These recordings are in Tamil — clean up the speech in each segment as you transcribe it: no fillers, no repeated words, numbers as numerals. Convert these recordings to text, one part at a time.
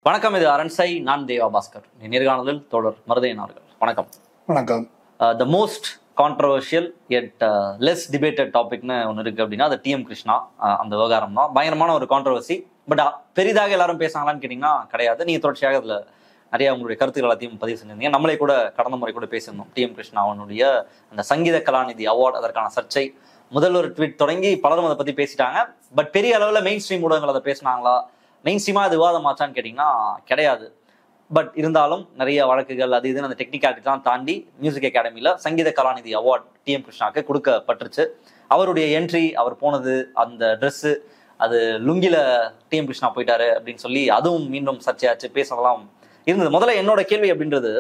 வணக்கம். இது அரண்சை. நான் தேவா பாஸ்கர். நேர்காணலில் தோழர் மருதையன் அவர்கள். வணக்கம். வணக்கம். The most controversial and less debated டாபிக்னு ஒன்று இருக்கு அப்படின்னா அது டிஎம் கிருஷ்ணா. அந்த விவகாரம் தான் பயங்கரமான ஒரு கான்ட்ரவர்சி. பட் பெரிதாக எல்லாரும் பேசாங்களான்னு கேட்டிங்கன்னா கிடையாது. நீங்கள் தொடர்ச்சியாக அதில் நிறைய உங்களுடைய கருத்துக்கள் எல்லாத்தையும் பதிவு செஞ்சிருந்தீங்க. நம்மளே கூட கடந்த முறை கூட பேசியிருந்தோம். டிஎம் கிருஷ்ணா அவனுடைய அந்த சங்கீத கலாநிதி அவார்டு, அதற்கான சர்ச்சை முதல் ஒரு ட்வீட் தொடங்கி பலரும் அதை பற்றி பேசிட்டாங்க. பட் பெரிய அளவில் மெயின் ஸ்ட்ரீம் ஊடகங்கள் அதை பேசினாங்களா, மெயின் ஸ்ட்ரீமாக அது விவாதமாச்சான்னு கேட்டிங்கன்னா கிடையாது. பட் இருந்தாலும் நிறைய வழக்குகள் அது இதுன்னு அந்த டெக்னிக்காலிட்டிலாம் தாண்டி மியூசிக் அகாடமியில் சங்கீத கலாநிதி அவார்டு டிஎம் கிருஷ்ணாவுக்கு கொடுக்கப்பட்டுருச்சு. அவருடைய என்ட்ரி, அவர் போனது, அந்த ட்ரெஸ்ஸு, அது லுங்கில டிஎம் கிருஷ்ணா போயிட்டாரு அப்படின்னு சொல்லி அதுவும் மீண்டும் சர்ச்சையாச்சு, பேசலாம் இருந்தது. முதல்ல என்னோட கேள்வி அப்படின்றது,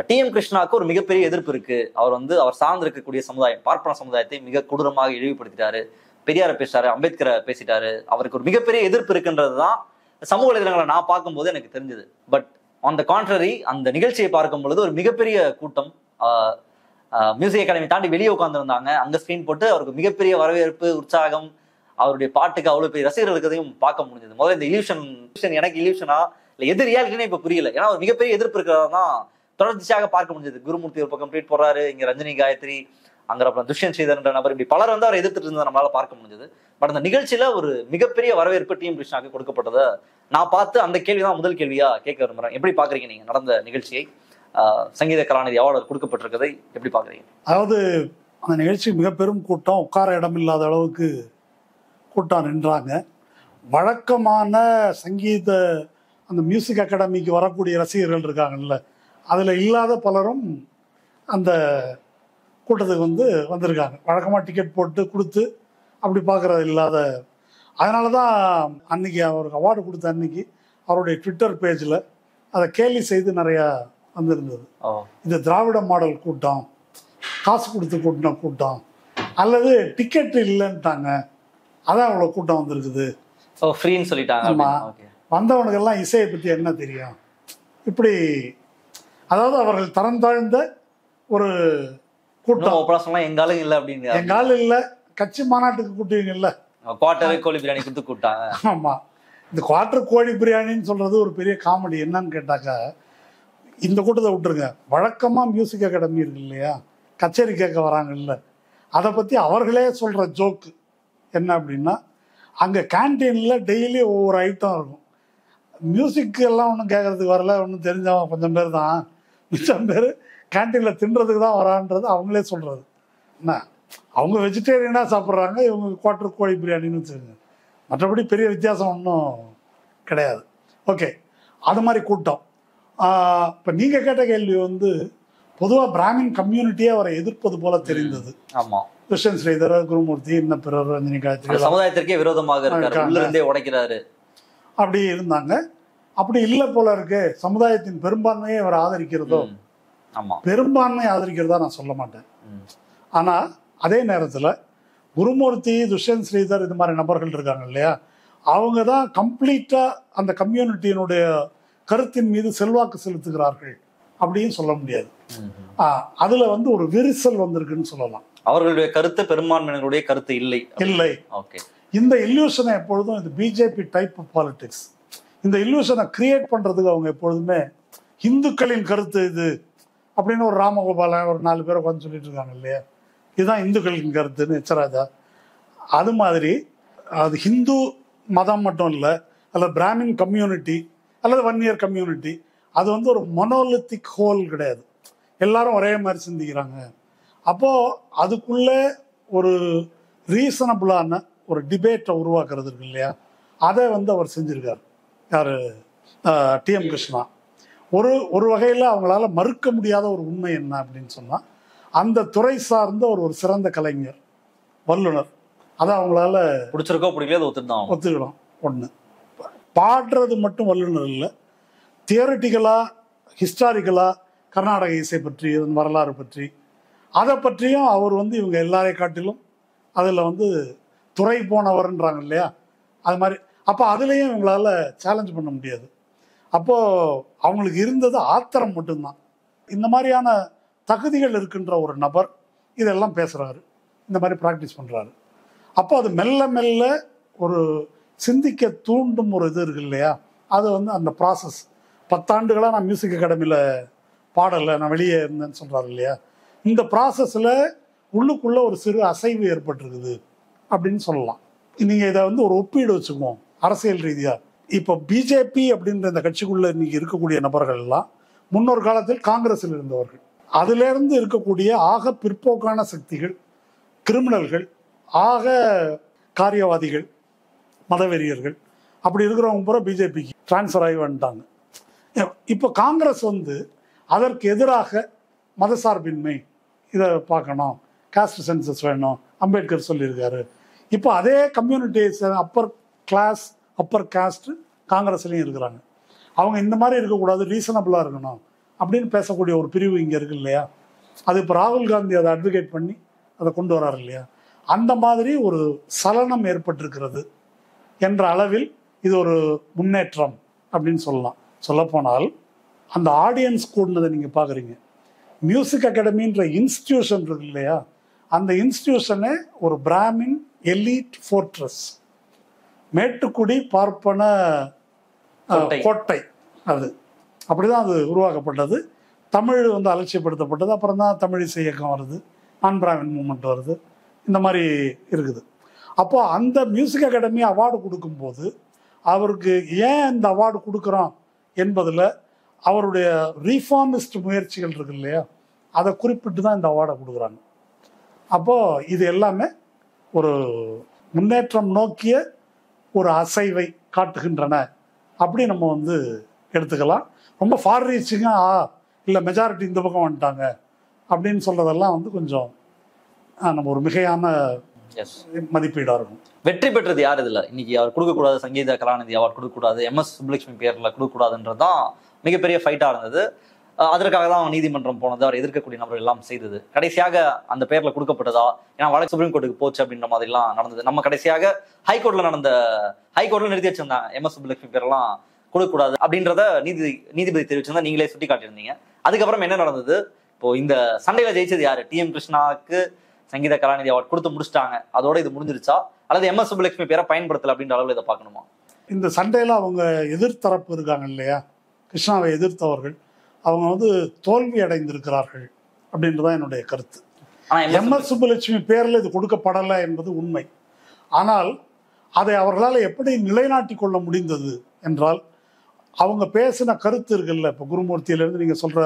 டிஎம் கிருஷ்ணாவுக்கு ஒரு மிகப்பெரிய எதிர்ப்பு இருக்கு. அவர் சார்ந்திருக்கக்கூடிய சமுதாயம், பார்ப்பன சமுதாயத்தை மிக கொடூரமாக இழிவுபடுத்திட்டாரு. பெரியாரை பேசிட்டாரு, அம்பேத்கரை பேசிட்டாரு. அவருக்கு ஒரு மிகப்பெரிய எதிர்ப்பு இருக்குன்றது தான் சமூக வலைதளங்களை நான் பார்க்கும்போது எனக்கு தெரிஞ்சது. பட் ஆன் த கான்ட்ரரி, அந்த நிகழ்ச்சியை பார்க்கும் பொழுது ஒரு மிகப்பெரிய கூட்டம் மியூசிக் அகாடமி தாண்டி வெளியே உட்காந்துருந்தாங்க. அங்க ஸ்கிரீன் போட்டு அவருக்கு மிகப்பெரிய வரவேற்பு, உற்சாகம், அவருடைய பாட்டுக்கு அவ்வளவு பெரிய ரசிகர்களுக்கு பார்க்க முடிஞ்சது. முதல்ல இந்த இல்யூஷன் எனக்கு இல்யூஷனா இல்லை எது ரியாலிட்டினே இப்ப புரியல. ஏன்னா ஒரு மிகப்பெரிய எதிர்ப்பு இருக்கிறதா தான் தொடர்ச்சியாக பார்க்க முடிஞ்சது. குருமூர்த்தி ஒரு பக்கம் ட்வீட் போடுறாரு, இங்க ரஞ்சினி காயத்ரி, அங்க அப்புறம் துஷ்யந்த் ஸ்ரீதர்ன்ற நபர், இப்படி பலர் வந்து அவர் எதிர்த்துட்டு இருந்ததை நம்மளால பார்க்க முடிஞ்சது. பட் அந்த நிகழ்ச்சியில ஒரு மிகப்பெரிய வரவேற்பு டிஎம் கிருஷ்ணாவுக்கு கொடுக்கப்பட்டதை நான் பார்த்து அந்த கேள்விதான் முதல் கேள்வியா கேட்க விரும்புறேன். எப்படி பாக்குறீங்க நீங்க நடந்த நிகழ்ச்சியை? சங்கீத கலாநிதி அவார்டு கொடுக்கப்பட்டிருக்கதை எப்படி பாக்குறீங்க? அதாவது அந்த நிகழ்ச்சி மிக பெரும் கூட்டம், உட்கார இடம் இல்லாத அளவுக்கு கூட்டம் நின்றாங்க. வழக்கமான சங்கீத அந்த மியூசிக் அகாடமிக்கு வரக்கூடிய ரசிகர்கள் இருக்காங்கல்ல, அதில் இல்லாத பலரும் அந்த கூட்டத்துக்கு வந்திருக்காங்க. வழக்கமாக டிக்கெட் போட்டு கொடுத்து அப்படி பார்க்குறது இல்லாத. அதனால தான் அன்னைக்கு அவருக்கு அவார்டு கொடுத்த அன்னைக்கு அவருடைய ட்விட்டர் பேஜில் அதை கேலி செய்து நிறையா வந்திருந்தது. இது திராவிட மாடல் கூட்டம், காசு கொடுத்து கூட்டின கூட்டம், அல்லது டிக்கெட் இல்லைன்ட்டாங்க, அதான் அவ்வளோ கூட்டம் வந்திருக்குது, ஃப்ரீன்னு சொல்லிட்டாங்க. ஆமாம், வந்தவனுக்கெல்லாம் இசையை பற்றி என்ன தெரியும், இப்படி. அதாவது அவர்கள் தரம் தாழ்ந்த ஒரு கூட்டம். எங்காலும் இல்லை அப்படின்னு, எங்காலும் இல்லை, கட்சி மாநாட்டுக்கு கூட்டுவீங்க இல்லை, குவார்டர் கோழி பிரியாணி கொடுத்து கூட்டாங்க. ஆமாம், இந்த குவார்டர் கோழி பிரியாணின்னு சொல்கிறது ஒரு பெரிய காமெடி. என்னன்னு கேட்டாக்கா, இந்த கூட்டத்தை விட்டுருங்க, வழக்கமாக மியூசிக் அகாடமி இருக்கு இல்லையா, கச்சேரி கேட்க வராங்கல்ல, அதை பற்றி அவர்களே சொல்கிற ஜோக்கு என்ன அப்படின்னா, அங்கே கேன்டீனில் டெய்லி ஒவ்வொரு ஐட்டம் இருக்கும். மியூசிக் எல்லாம் ஒன்றும் கேட்கறதுக்கு வரல, ஒன்றும் தெரிஞ்சவன் கொஞ்சம் பேர் தான், மிச்சம் பேர் கேன்டீனில் தின்றதுக்கு தான் வரான்றது அவங்களே சொல்கிறது. என்ன, அவங்க வெஜிடேரியனாக சாப்பிட்றாங்க, இவங்க குவார்டர் கோழி பிரியாணின்னு தெரியுங்க. மற்றபடி பெரிய வித்தியாசம் ஒன்றும் கிடையாது. ஓகே, அது மாதிரி கூட்டம். இப்போ நீங்கள் கேட்ட கேள்வி பொதுவாக பிராமின் கம்யூனிட்டியே அவரை எதிர்ப்பது போல தெரிந்தது. ஆமாம், துஷ்யந்த் ஸ்ரீதர், குருமூர்த்தி, இன்னும் பிறர், ரஞ்சினி காயத்ரி, சமுதாயத்திற்கே விரோதமாக உடைக்கிறாரு, அப்படி இருந்தாங்க. அப்படி இல்லை போல இருக்கு. சமுதாயத்தின் பெரும்பான்மையை அவர் ஆதரிக்கிறதோ, பெரும்பான்மை ஆதரிக்கிறதா நான் சொல்ல மாட்டேன். ஆனால் அதே நேரத்தில் குருமூர்த்தி, துஷ்யந்த் ஸ்ரீதர், இது மாதிரி நபர்கள் இருக்காங்க இல்லையா, அவங்க தான் கம்ப்ளீட்டாக அந்த கம்யூனிட்டியினுடைய கருத்தின் மீது செல்வாக்கு செலுத்துகிறார்கள் அப்படின்னு சொல்ல முடியாது. அதில் ஒரு விரிசல் வந்திருக்குன்னு சொல்லலாம். அவர்களுடைய கருத்து பெரும்பான்மையினருடைய கருத்து இல்லை. ஓகே, இந்த இல்யூஷனை எப்பொழுதும் இது பிஜேபி டைப் ஆஃப் பாலிடிக்ஸ், இந்த இல்யூஷனை கிரியேட் பண்ணுறதுக்கு அவங்க எப்பொழுதுமே இந்துக்களின் கருத்து இது அப்படின்னு ஒரு ராமகோபாலன் ஒரு 4 பேரை உட்காந்து சொல்லிட்டு இருக்காங்க இல்லையா, இதுதான் இந்துக்களின் கருத்துன்னு எச்சராஜா. அது மாதிரி அது ஹிந்து மதம் மட்டும் இல்லை, அல்லது பிராமின் கம்யூனிட்டி அல்லது வன்னியர் கம்யூனிட்டி, அது ஒரு மொனோலித்திக் ஹோல் கிடையாது. எல்லாரும் ஒரே மாதிரி சிந்திக்கிறாங்க. அப்போது அதுக்குள்ளே ஒரு ரீசனபிளான ஒரு டிபேட்டை உருவாக்குறது இருக்கு இல்லையா, அதை அவர் செஞ்சுருக்கார். யார்? டிஎம் கிருஷ்ணா. ஒரு வகையில் அவங்களால மறுக்க முடியாத ஒரு உண்மை என்ன அப்படின்னு சொன்னால், அந்த துறை சார்ந்த ஒரு சிறந்த கலைஞர், வல்லுனர். அதை அவங்களால பிடிச்சிருக்கோ பிடிக்கல ஒத்துக்கலாம். ஒன்று, பாடுறது மட்டும் வல்லுனர் இல்லை, தியரிட்டிக்கலாக, ஹிஸ்டாரிக்கலாக கர்நாடக இசை பற்றி, வரலாறு பற்றி, அதை பற்றியும் அவர் இவங்க எல்லாரை காட்டிலும் அதில் துறை போனவர்ன்றாங்க இல்லையா, அது மாதிரி. அப்போ அதுலேயும் இவங்களால சேலஞ்ச் பண்ண முடியாது. அப்போது அவங்களுக்கு இருந்தது ஆத்திரம் மட்டும்தான். இந்த மாதிரியான தகுதிகள் இருக்கின்ற ஒரு நபர் இதெல்லாம் பேசுகிறாரு, இந்த மாதிரி ப்ராக்டிஸ் பண்ணுறாரு. அப்போ அது மெல்ல மெல்ல ஒரு சிந்திக்க தூண்டும் ஒரு இது இருக்கு இல்லையா, அது வந்து அந்த ப்ராசஸ் 10 ஆண்டுகளாக நான் மியூசிக் அகாடமியில் பாடலை, நான் வெளியே இருந்தேன்னு சொல்கிறாரு இல்லையா, இந்த ப்ராசஸில் உள்ளுக்குள்ளே ஒரு சிறு அசைவு ஏற்பட்டிருக்குது அப்படின்னு சொல்லலாம். நீங்கள் இதை வந்து ஒரு ஒப்பீடு வச்சுக்குவோம் அரசியல் ரீதியாக. இப்போ பிஜேபி அப்படின்ற இந்த கட்சிக்குள்ளே இன்னைக்கு இருக்கக்கூடிய நபர்கள் எல்லாம் முன்னொரு காலத்தில் காங்கிரஸில் இருந்தவர்கள். அதிலிருந்து இருக்கக்கூடிய ஆக பிற்போக்கான சக்திகள், கிரிமினல்கள், ஆக காரியவாதிகள், மதவெறியர்கள், அப்படி இருக்கிறவங்க பூரா பிஜேபிக்கு டிரான்ஸ்ஃபர் ஆகி வந்துட்டாங்க. இப்போ காங்கிரஸ் வந்து அதற்கு எதிராக மதசார்பின்மை இதை பார்க்கணும், காஸ்ட் சென்சஸ் வேணும், அம்பேத்கர் சொல்லியிருக்காரு. இப்போ அதே communities upper class upper caste காங்கிரஸ்லையும் இருக்கிறாங்க. அவங்க இந்த மாதிரி இருக்கக்கூடாது, ரீசனபிளாக இருக்கணும் அப்படின்னு பேசக்கூடிய ஒரு பிரிவு இங்கே இருக்கு இல்லையா. அது இப்போ ராகுல் காந்தி அதை அட்வொகேட் பண்ணி அதை கொண்டு வராரு இல்லையா. அந்த மாதிரி ஒரு சலனம் ஏற்பட்டிருக்கிறது என்ற அளவில் இது ஒரு முன்னேற்றம் அப்படின்னு சொல்லலாம். சொல்லப்போனால் அந்த ஆடியன்ஸ் கூடினதை நீங்கள் பார்க்குறீங்க. மியூசிக் அகாடமின்ற இன்ஸ்டிடியூஷன் இருக்கு இல்லையா, அந்த இன்ஸ்டிடியூஷனே ஒரு பிராமின் எலீட் ஃபோர்ட்ரஸ், மேட்டுக்குடி பார்ப்பன கோட்டை. அது அப்படிதான் அது உருவாக்கப்பட்டது. தமிழ் வந்து அலட்சியப்படுத்தப்பட்டது. அப்புறம் தான் தமிழிசை இயக்கம் வருது, நான் பிராமின் மூமெண்ட் வருது, இந்த மாதிரி இருக்குது. அப்போ அந்த மியூசிக் அகாடமி அவார்டு கொடுக்கும்போது அவருக்கு ஏன் இந்த அவார்டு கொடுக்குறோம் என்பதில் அவருடைய ரீஃபார்மிஸ்ட் முயற்சிகள் இருக்கு இல்லையா, அதை குறிப்பிட்டு தான் இந்த அவார்டை கொடுக்குறாங்க. அப்போது இது எல்லாமே ஒரு முன்னேற்றம் நோக்கிய ஒரு அசைவை காட்டுகின்றன அப்படி நம்ம வந்து எடுத்துக்கலாம். ரொம்ப ஃபார் ரீச்சிங்காக இல்லை மெஜாரிட்டி இந்த பக்கம் வந்துட்டாங்க அப்படின்னு சொல்கிறதெல்லாம் வந்து கொஞ்சம் நம்ம ஒரு மிகையான மதிப்பீடாக இருக்கும். வெற்றி பெற்றது யார் இதில்? இன்னைக்கு அவர் கொடுக்கக்கூடாது, சங்கீத கலாநிதி அவார்டு கொடுக்கக்கூடாது, எம்எஸ் சுப்புலட்சுமி பேரில் கொடுக்கக்கூடாதுன்றது தான் மிகப்பெரிய ஃபைட்டாக இருந்தது. அதற்காக தான் நீதிமன்றம் போனது, அவர் எதிர்க்கக்கூடிய நபர்கள் எல்லாம் செய்தது. கடைசியாக அந்த பேரில் கொடுக்கப்பட்டதா? ஏன்னா வழக்கு சுப்ரீம் கோர்ட்டுக்கு போச்சு அப்படின்ற மாதிரிலாம் நடந்தது. நம்ம கடைசியாக ஹைகோர்ட்ல நிறுத்தி வச்சிருந்தாங்க, எம்எஸ் சுப்புலட்சுமி பேரெல்லாம் கொடுக்கக்கூடாது அப்படின்றத நீதிபதி தெரிவிச்சிருந்தா, நீங்களே சுட்டி காட்டியிருந்தீங்க. அதுக்கப்புறம் என்ன நடந்தது? இப்போ இந்த சண்டையில ஜெயிச்சது யாரு? டிஎம் கிருஷ்ணாவுக்கு சங்கீத கலாநிதி அவார்டு கொடுத்து முடிச்சிட்டாங்க, அதோட இது முடிஞ்சிருச்சா, அல்லது எம்எஸ் சுப்புலட்சுமி பேரை பயன்படுத்தல அப்படின்ற அளவில் இதை பார்க்கணுமா? இந்த சண்டையில அவங்க எதிர்த்தரப்பு இருக்காங்க இல்லையா, கிருஷ்ணாவை எதிர்த்தவர்கள், அவங்க வந்து தோல்வி அடைந்திருக்கிறார்கள் அப்படின்றதான் என்னுடைய கருத்து. எம்எஸ் சுப்புலட்சுமி பேரில் இது கொடுக்கப்படலை என்பது உண்மை. ஆனால் அதை அவர்களால் எப்படி நிலைநாட்டி கொள்ள முடிந்தது என்றால், அவங்க பேசின கருத்து இருக்குல்ல, இப்போ குருமூர்த்தியிலேருந்து நீங்கள் சொல்கிற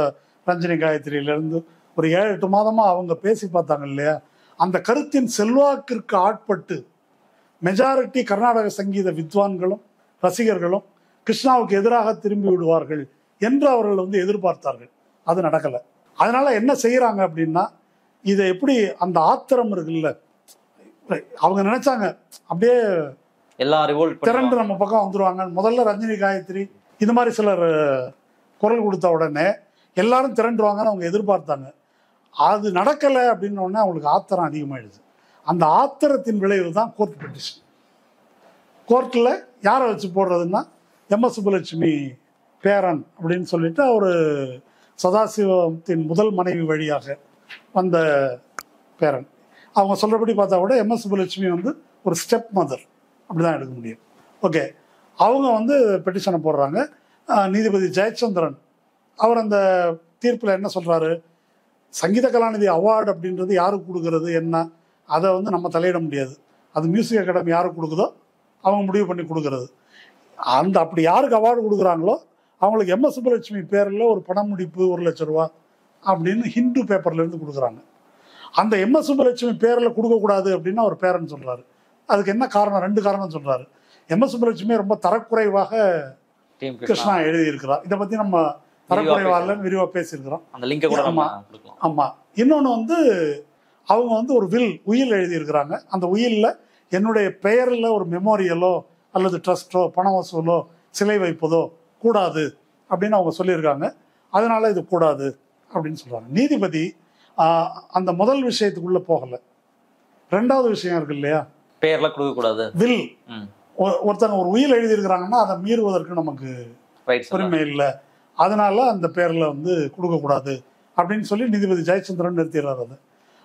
ரஞ்சினி காயத்ரியிலேருந்து ஒரு 7-8 மாதமாக அவங்க பேசி பார்த்தாங்க இல்லையா, அந்த கருத்தின் செல்வாக்கிற்கு ஆட்பட்டு மெஜாரிட்டி கர்நாடக சங்கீத வித்வான்களும் ரசிகர்களும் கிருஷ்ணாவுக்கு எதிராக திரும்பி விடுவார்கள் என்று அவர்கள் வந்து எதிர்பார்த்தார்கள். அது நடக்கலை. அதனால என்ன செய்யறாங்க அப்படின்னா, இதை எப்படி அந்த ஆத்திரம் இருக்குல்ல, அவங்க நினைச்சாங்க அப்படியே திரண்டு நம்ம பக்கம் வந்துருவாங்க. முதல்ல ரஞ்சினி காயத்ரி இது மாதிரி சிலர் குரல் கொடுத்த உடனே எல்லாரும் திரண்டுவாங்கன்னு அவங்க எதிர்பார்த்தாங்க. அது நடக்கலை அப்படின்ன உடனே அவங்களுக்கு ஆத்திரம் அதிகமாயிடுது. அந்த ஆத்திரத்தின் விளைவு தான் கோர்ட் பெட்டிஷன். கோர்ட்டில் யாரை வச்சு போடுறதுன்னா, எம்எஸ் சுப்புலட்சுமி பேரன் அப்படின்னு சொல்லிட்டு அவர் சதாசிவத்தின் முதல் மனைவி வழியாக வந்த பேரன். அவங்க சொல்கிறபடி பார்த்தா கூட எம்எஸ் சுப்புலட்சுமி வந்து ஒரு ஸ்டெப் மதர் அப்படிதான் எடுக்க முடியும். ஓகே, அவங்க வந்து பெட்டிஷனை போடுறாங்க. நீதிபதி ஜெயச்சந்திரன் அவர் அந்த தீர்ப்பில் என்ன சொல்கிறாரு, சங்கீத கலாநிதி அவார்டு அப்படின்றது யாருக்கு கொடுக்கறது என்ன, அதை வந்து நம்ம தலையிட முடியாது. அது மியூசிக் அகாடமி யாருக்கு கொடுக்குதோ அவங்க முடிவு பண்ணி கொடுக்கறது. அந்த அப்படி யாருக்கு அவார்டு கொடுக்குறாங்களோ அவங்களுக்கு எம்எஸ் சுப்புலட்சுமி பேரில் ஒரு பணம் முடிப்பு 1 லட்ச ரூபா அப்படின்னு ஹிந்து பேப்பர்லேருந்து கொடுக்குறாங்க. அந்த எம்எஸ் சுப்புலட்சுமி பேரில் கொடுக்கக்கூடாது அப்படின்னு அவர் பேரன் சொல்கிறாரு. அதுக்கு என்ன காரணம்? 2 காரணம் சொல்கிறாரு. எம்எஸ் சுப்புலட்சுமி ரொம்ப தரக்குறைவாக கிருஷ்ணா எழுதியிருக்கிறார். இதை பற்றி நம்ம தரக்குறைவாக விரிவாக பேசியிருக்கிறோம். ஆமாம். இன்னொன்று வந்து அவங்க வந்து ஒரு உயில் எழுதியிருக்கிறாங்க. அந்த உயிலில் என்னுடைய பெயரில் ஒரு மெமோரியலோ அல்லது ட்ரஸ்ட்டோ பண வசூலோ சிலை வைப்பதோ கூடாது அப்படின்னு அவங்க சொல்லியிருக்காங்க. அதனால இது கூடாது அப்படின்னு சொல்கிறாங்க. நீதிபதி அந்த முதல் விஷயத்துக்குள்ளே போகலை. 2வது விஷயம் இருக்கு இல்லையா, பேர்ல கொடுக்கக்கூடாது. ஒருத்தங்க ஒரு உயில் எழுதியிருக்கிறாங்கன்னா அதை மீறுவதற்கு நமக்கு உரிமை இல்லை, அதனால அந்த பேரில் வந்து கொடுக்கக்கூடாது அப்படின்னு சொல்லி நீதிபதி ஜெயச்சந்திரன் நிறுத்திடுறாரு. அது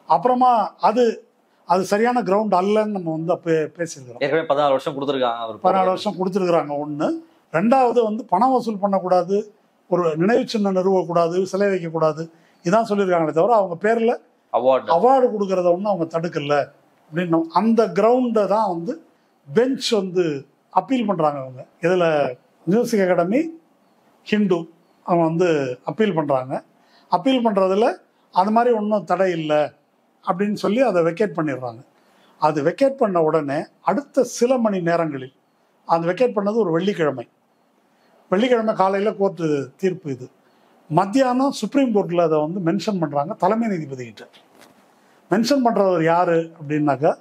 அப்புறமா அது சரியான கிரவுண்ட் அல்லன்னு நம்ம வந்து அப்போ பேசியிருக்கிறோம். 14 வருஷம் கொடுத்துருக்காங்க. 14 வருஷம் கொடுத்துருக்குறாங்க. ஒன்று ரெண்டாவது வந்து பணம் வசூல் பண்ணக்கூடாது, ஒரு நினைவு சின்னம் நிறுவக்கூடாது, சிலை வைக்கக்கூடாது, இதான் சொல்லியிருக்காங்களே தவிர அவங்க பேரில் அவார்டு கொடுக்கறத ஒன்றும் அவங்க தடுக்கல அப்படின்னு அந்த கிரவுண்டை தான் வந்து பெஞ்ச் வந்து அப்பீல் பண்ணுறாங்க. அவங்க இதில் மியூசிக் அகாடமி ஹிந்து அவங்க வந்து அப்பீல் பண்ணுறாங்க. அப்பீல் பண்ணுறதுல அது மாதிரி ஒன்றும் தடை இல்லை அப்படின்னு சொல்லி அதை வெக்கேட் பண்ணிடுறாங்க. அது வெக்கேட் பண்ண உடனே அடுத்த சில மணி நேரங்களில், அது வெக்கேட் பண்ணது ஒரு வெள்ளிக்கிழமை காலையில் கோர்ட்டு தீர்ப்பு. இது மத்தியானம் சுப்ரீம் கோர்ட்டில் அதை வந்து மென்ஷன் பண்ணுறாங்க தலைமை நீதிபதிகிட்ட. மென்ஷன் பண்ணுறவர் யார் அப்படின்னாக்கா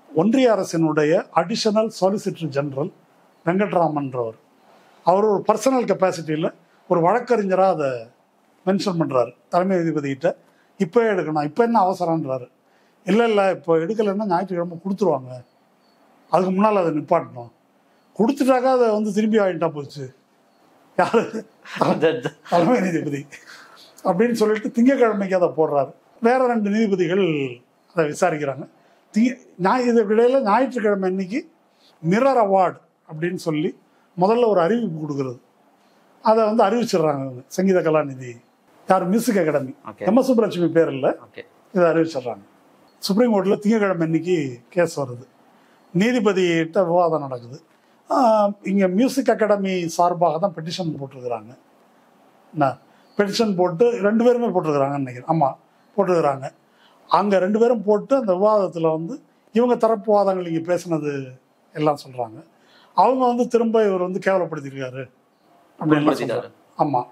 ஒன்றிய அரசினுடைய அடிஷனல் சொலிசிட்டர் ஜெனரல் வெங்கட்ராமன்றவர். அவர் ஒரு பர்சனல் கெப்பாசிட்டியில் ஒரு வழக்கறிஞராக அதை மென்ஷன் பண்ணுறாரு தலைமை நீதிபதிகிட்ட. இப்போ எடுக்கணும், இப்போ என்ன அவசரன்றாரு. இல்லை இப்போ எடுக்கலைன்னா ஞாயிற்றுக்கிழமை கொடுத்துருவாங்க, அதுக்கு முன்னால் அதை நிப்பாட்டணும், கொடுத்துட்டாக்கா அதை வந்து திரும்பி வாங்கிட்டா போச்சு யாரு தலைமை நீதிபதி அப்படின்னு சொல்லிட்டு திங்கக்கிழமைக்கு அதை போடுறாரு. வேற 2 நீதிபதிகள் அதை விசாரிக்கிறாங்க. இது இடையில ஞாயிற்றுக்கிழமை அன்னைக்கு மிரர் அவார்டு அப்படின்னு சொல்லி முதல்ல ஒரு அறிவிப்பு கொடுக்கறது, அதை வந்து அறிவிச்சிடுறாங்க சங்கீத கலாநிதி யார் மியூசிக் அகாடமி எம்.எஸ். சுப்புலட்சுமி பேர் இல்லை, இதை அறிவிச்சிடுறாங்க. சுப்ரீம் கோர்ட்டில் திங்கக்கிழமை அன்னைக்கு கேஸ் வருது, நீதிபதிகிட்ட விவாதம் நடக்குது. இங்கே மியூசிக் அகாடமி சார்பாக தான் பெட்டிஷன் போட்டிருக்கிறாங்க. என்ன பெட்டிஷன் போட்டு 2 பேருமே போட்டிருக்கிறாங்கன்னு நினைக்கிறேன். ஆமாம், போட்டிருக்கிறாங்க. அங்கே 2 பேரும் போட்டு அந்த விவாதத்தில் வந்து இவங்க தரப்பு வாதங்கள் இங்கே பேசுனது எல்லாம் சொல்கிறாங்க. அவங்க வந்து திரும்ப இவர் வந்து கேவலப்படுத்திருக்காரு அப்படின்னு சொல்கிறாரு. ஆமாம்.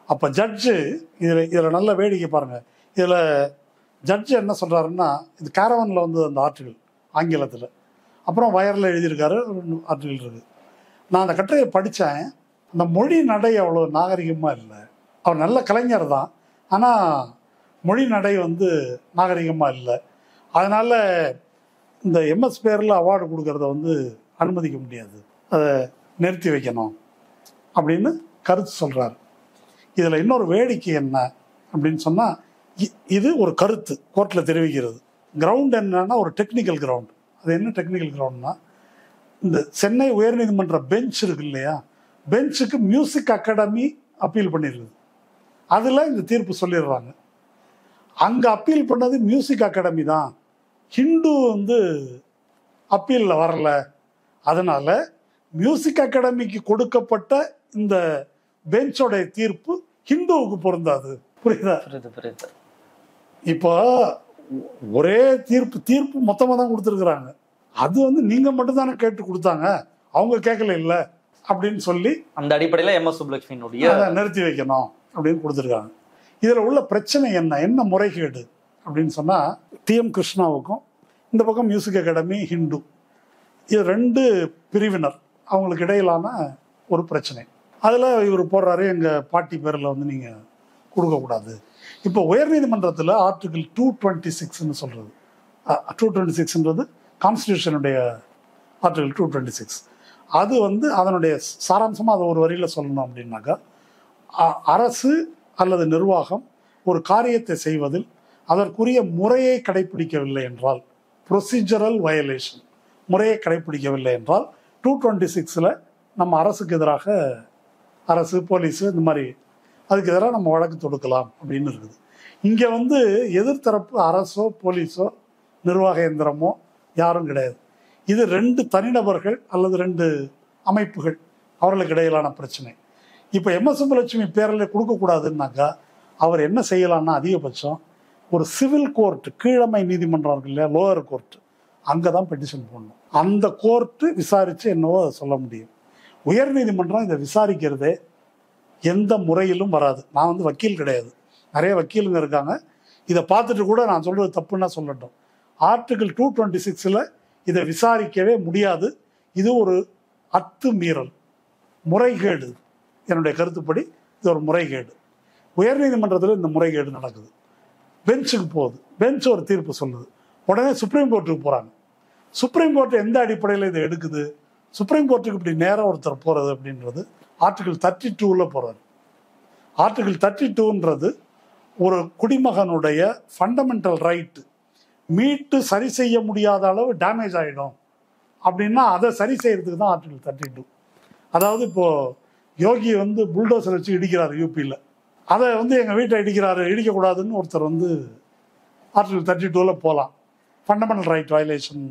அப்போ ஜட்ஜு இதில் நல்ல வேடிக்கை பாருங்கள். இதில் ஜட்ஜு என்ன சொல்கிறாருன்னா, இது கேரவனில் வந்து அந்த ஆர்டிகிள் ஆங்கிலத்தில், அப்புறம் வயரில் எழுதியிருக்காரு ஆர்டிகிள் இருக்குது. நான் அந்த கட்டுரையை படித்தேன். அந்த மொழி நடை அவ்வளோ நாகரிகமாக இல்லை. அவர் நல்ல கலைஞர் தான், ஆனால் மொழி நடை வந்து நாகரிகமாக இல்லை. அதனால் இந்த எம்எஸ் பேரில் அவார்டு கொடுக்கறத வந்து அனுமதிக்க முடியாது, அதை நிறுத்தி வைக்கணும் அப்படின்னு கருத்து சொல்கிறார். இதில் இன்னொரு வேடிக்கை என்ன அப்படின்னு சொன்னால், இது ஒரு கருத்து கோர்ட்டில் தெரிவிக்கிறது. கிரவுண்ட் என்னன்னா ஒரு டெக்னிக்கல் கிரவுண்ட். அது என்ன டெக்னிக்கல் கிரவுண்ட்னா, இந்த சென்னை உயர்நீதிமன்ற பெஞ்ச் இருக்கு இல்லையா, பெஞ்சுக்கு மியூசிக் அகாடமி அப்பீல் பண்ணியிருக்குது. அதில் இந்த தீர்ப்பு சொல்லிடுறாங்க. அங்கே அப்பீல் பண்ணது மியூசிக் அகாடமி தான், ஹிந்து வந்து அப்பீலில் வரல. அதனால மியூசிக் அகாடமிக்கு கொடுக்கப்பட்ட இந்த பெஞ்சோடைய தீர்ப்பு ஹிந்துவுக்கு பொருந்தாது. புரியுதா? இப்போ ஒரே தீர்ப்பு மொத்தமாக தான் கொடுத்துருக்குறாங்க. அது வந்து நீங்க மட்டும் தானே கேட்டு கொடுத்தாங்க, அவங்க கேட்கல இல்லை அப்படின்னு சொல்லி அந்த அடிப்படையில் எம்.எஸ். சுப்புலட்சுமியினுடைய நிறுத்தி வைக்கணும் அப்படின்னு கொடுத்துருக்காங்க. இதில் உள்ள பிரச்சனை என்ன முறைகேடு அப்படின்னு சொன்னால், டி.எம். கிருஷ்ணாவுக்கும் இந்த பக்கம் மியூசிக் அகாடமி ஹிந்து, இது 2 பிரிவினர் அவங்களுக்கு இடையிலான ஒரு பிரச்சனை. அதில் இவர் போடுறாரு, எங்கள் பாட்டி பேரில் வந்து நீங்கள் கொடுக்கக்கூடாது. இப்போ உயர்நீதிமன்றத்தில் ஆர்டிகிள் 226 சொல்கிறது. 226ன்றது கான்ஸ்டியூஷனுடைய ஆர்டிகிள் 226. அது வந்து அதனுடைய சாராம்சமாக அதை ஒரு வரியில் சொல்லணும் அப்படின்னாக்கா, அரசு அல்லது நிர்வாகம் ஒரு காரியத்தை செய்வதில் அதற்குரிய முறையை கடைபிடிக்கவில்லை என்றால், ப்ரொசீஜரல் வயலேஷன், முறையை கடைபிடிக்கவில்லை என்றால் 226ல் நம்ம அரசுக்கு எதிராக, அரசு போலீஸு இந்த மாதிரி அதுக்கு எதிராக நம்ம வழக்கு தொடுக்கலாம் அப்படின்னு இருக்குது. இங்கே வந்து எதிர்த்தரப்பு அரசோ போலீஸோ நிர்வாக இயந்திரமோ யாரும் கிடையாது. இது 2 தனிநபர்கள் அல்லது 2 அமைப்புகள், அவர்களுக்கு இடையிலான பிரச்சனை. இப்போ எம்.எஸ். சுப்புலட்சுமி பேரில் கொடுக்கக்கூடாதுன்னாக்கா அவர் என்ன செய்யலாம்னா, அதிகபட்சம் ஒரு சிவில் கோர்ட்டு, கீழமை நீதிமன்றம் இருக்கு இல்லையா, லோயர் கோர்ட்டு, அங்கே தான் பெட்டிஷன் போடணும். அந்த கோர்ட்டு விசாரித்து என்னவோ அதை சொல்ல முடியும். உயர்நீதிமன்றம் இதை விசாரிக்கிறதே எந்த முறையிலும் வராது. நான் வந்து வக்கீல் கிடையாது, நிறைய வக்கீலுங்க இருக்காங்க, இதை பார்த்துட்டு கூட நான் சொல்கிறது தப்புன்னா சொல்லட்டும். ஆர்டிகிள் 226ல் இதை விசாரிக்கவே முடியாது. இது ஒரு அத்துமீறல், முறைகேடு. என்னுடைய கருத்துப்படி இது ஒரு முறைகேடு. உயர்நீதிமன்றத்தில் இந்த முறைகேடு நடக்குது, பெஞ்சுக்கு போகுது, பெஞ்ச் ஒரு தீர்ப்பு சொல்லுது, உடனே சுப்ரீம் கோர்ட்டுக்கு போகிறாங்க. சுப்ரீம் கோர்ட்டு எந்த அடிப்படையில் இதை எடுக்குது? சுப்ரீம் கோர்ட்டுக்கு இப்படி நேராக ஒருத்தர் போகிறது அப்படின்றது ஆர்டிகிள் 32ல் போகிறாரு. ஆர்டிகிள் 32ன்றது ஒரு குடிமகனுடைய ஃபண்டமெண்டல் ரைட்டு மீட்டு சரி செய்ய முடியாத அளவு டேமேஜ் ஆகிடும் அப்படின்னா அதை சரி செய்யறதுக்கு தான் ஆர்டிகிள் 32. அதாவது இப்போ யோகி வந்து புல்டோசர் வச்சு இடிக்கிறார் யூபியில், அதை வந்து எங்கள் வீட்டை இடிக்கக்கூடாதுன்னு ஒருத்தர் வந்து ஆர்டிகல் 32 போகலாம், ஃபண்டமெண்டல் ரைட் வயலேஷன்.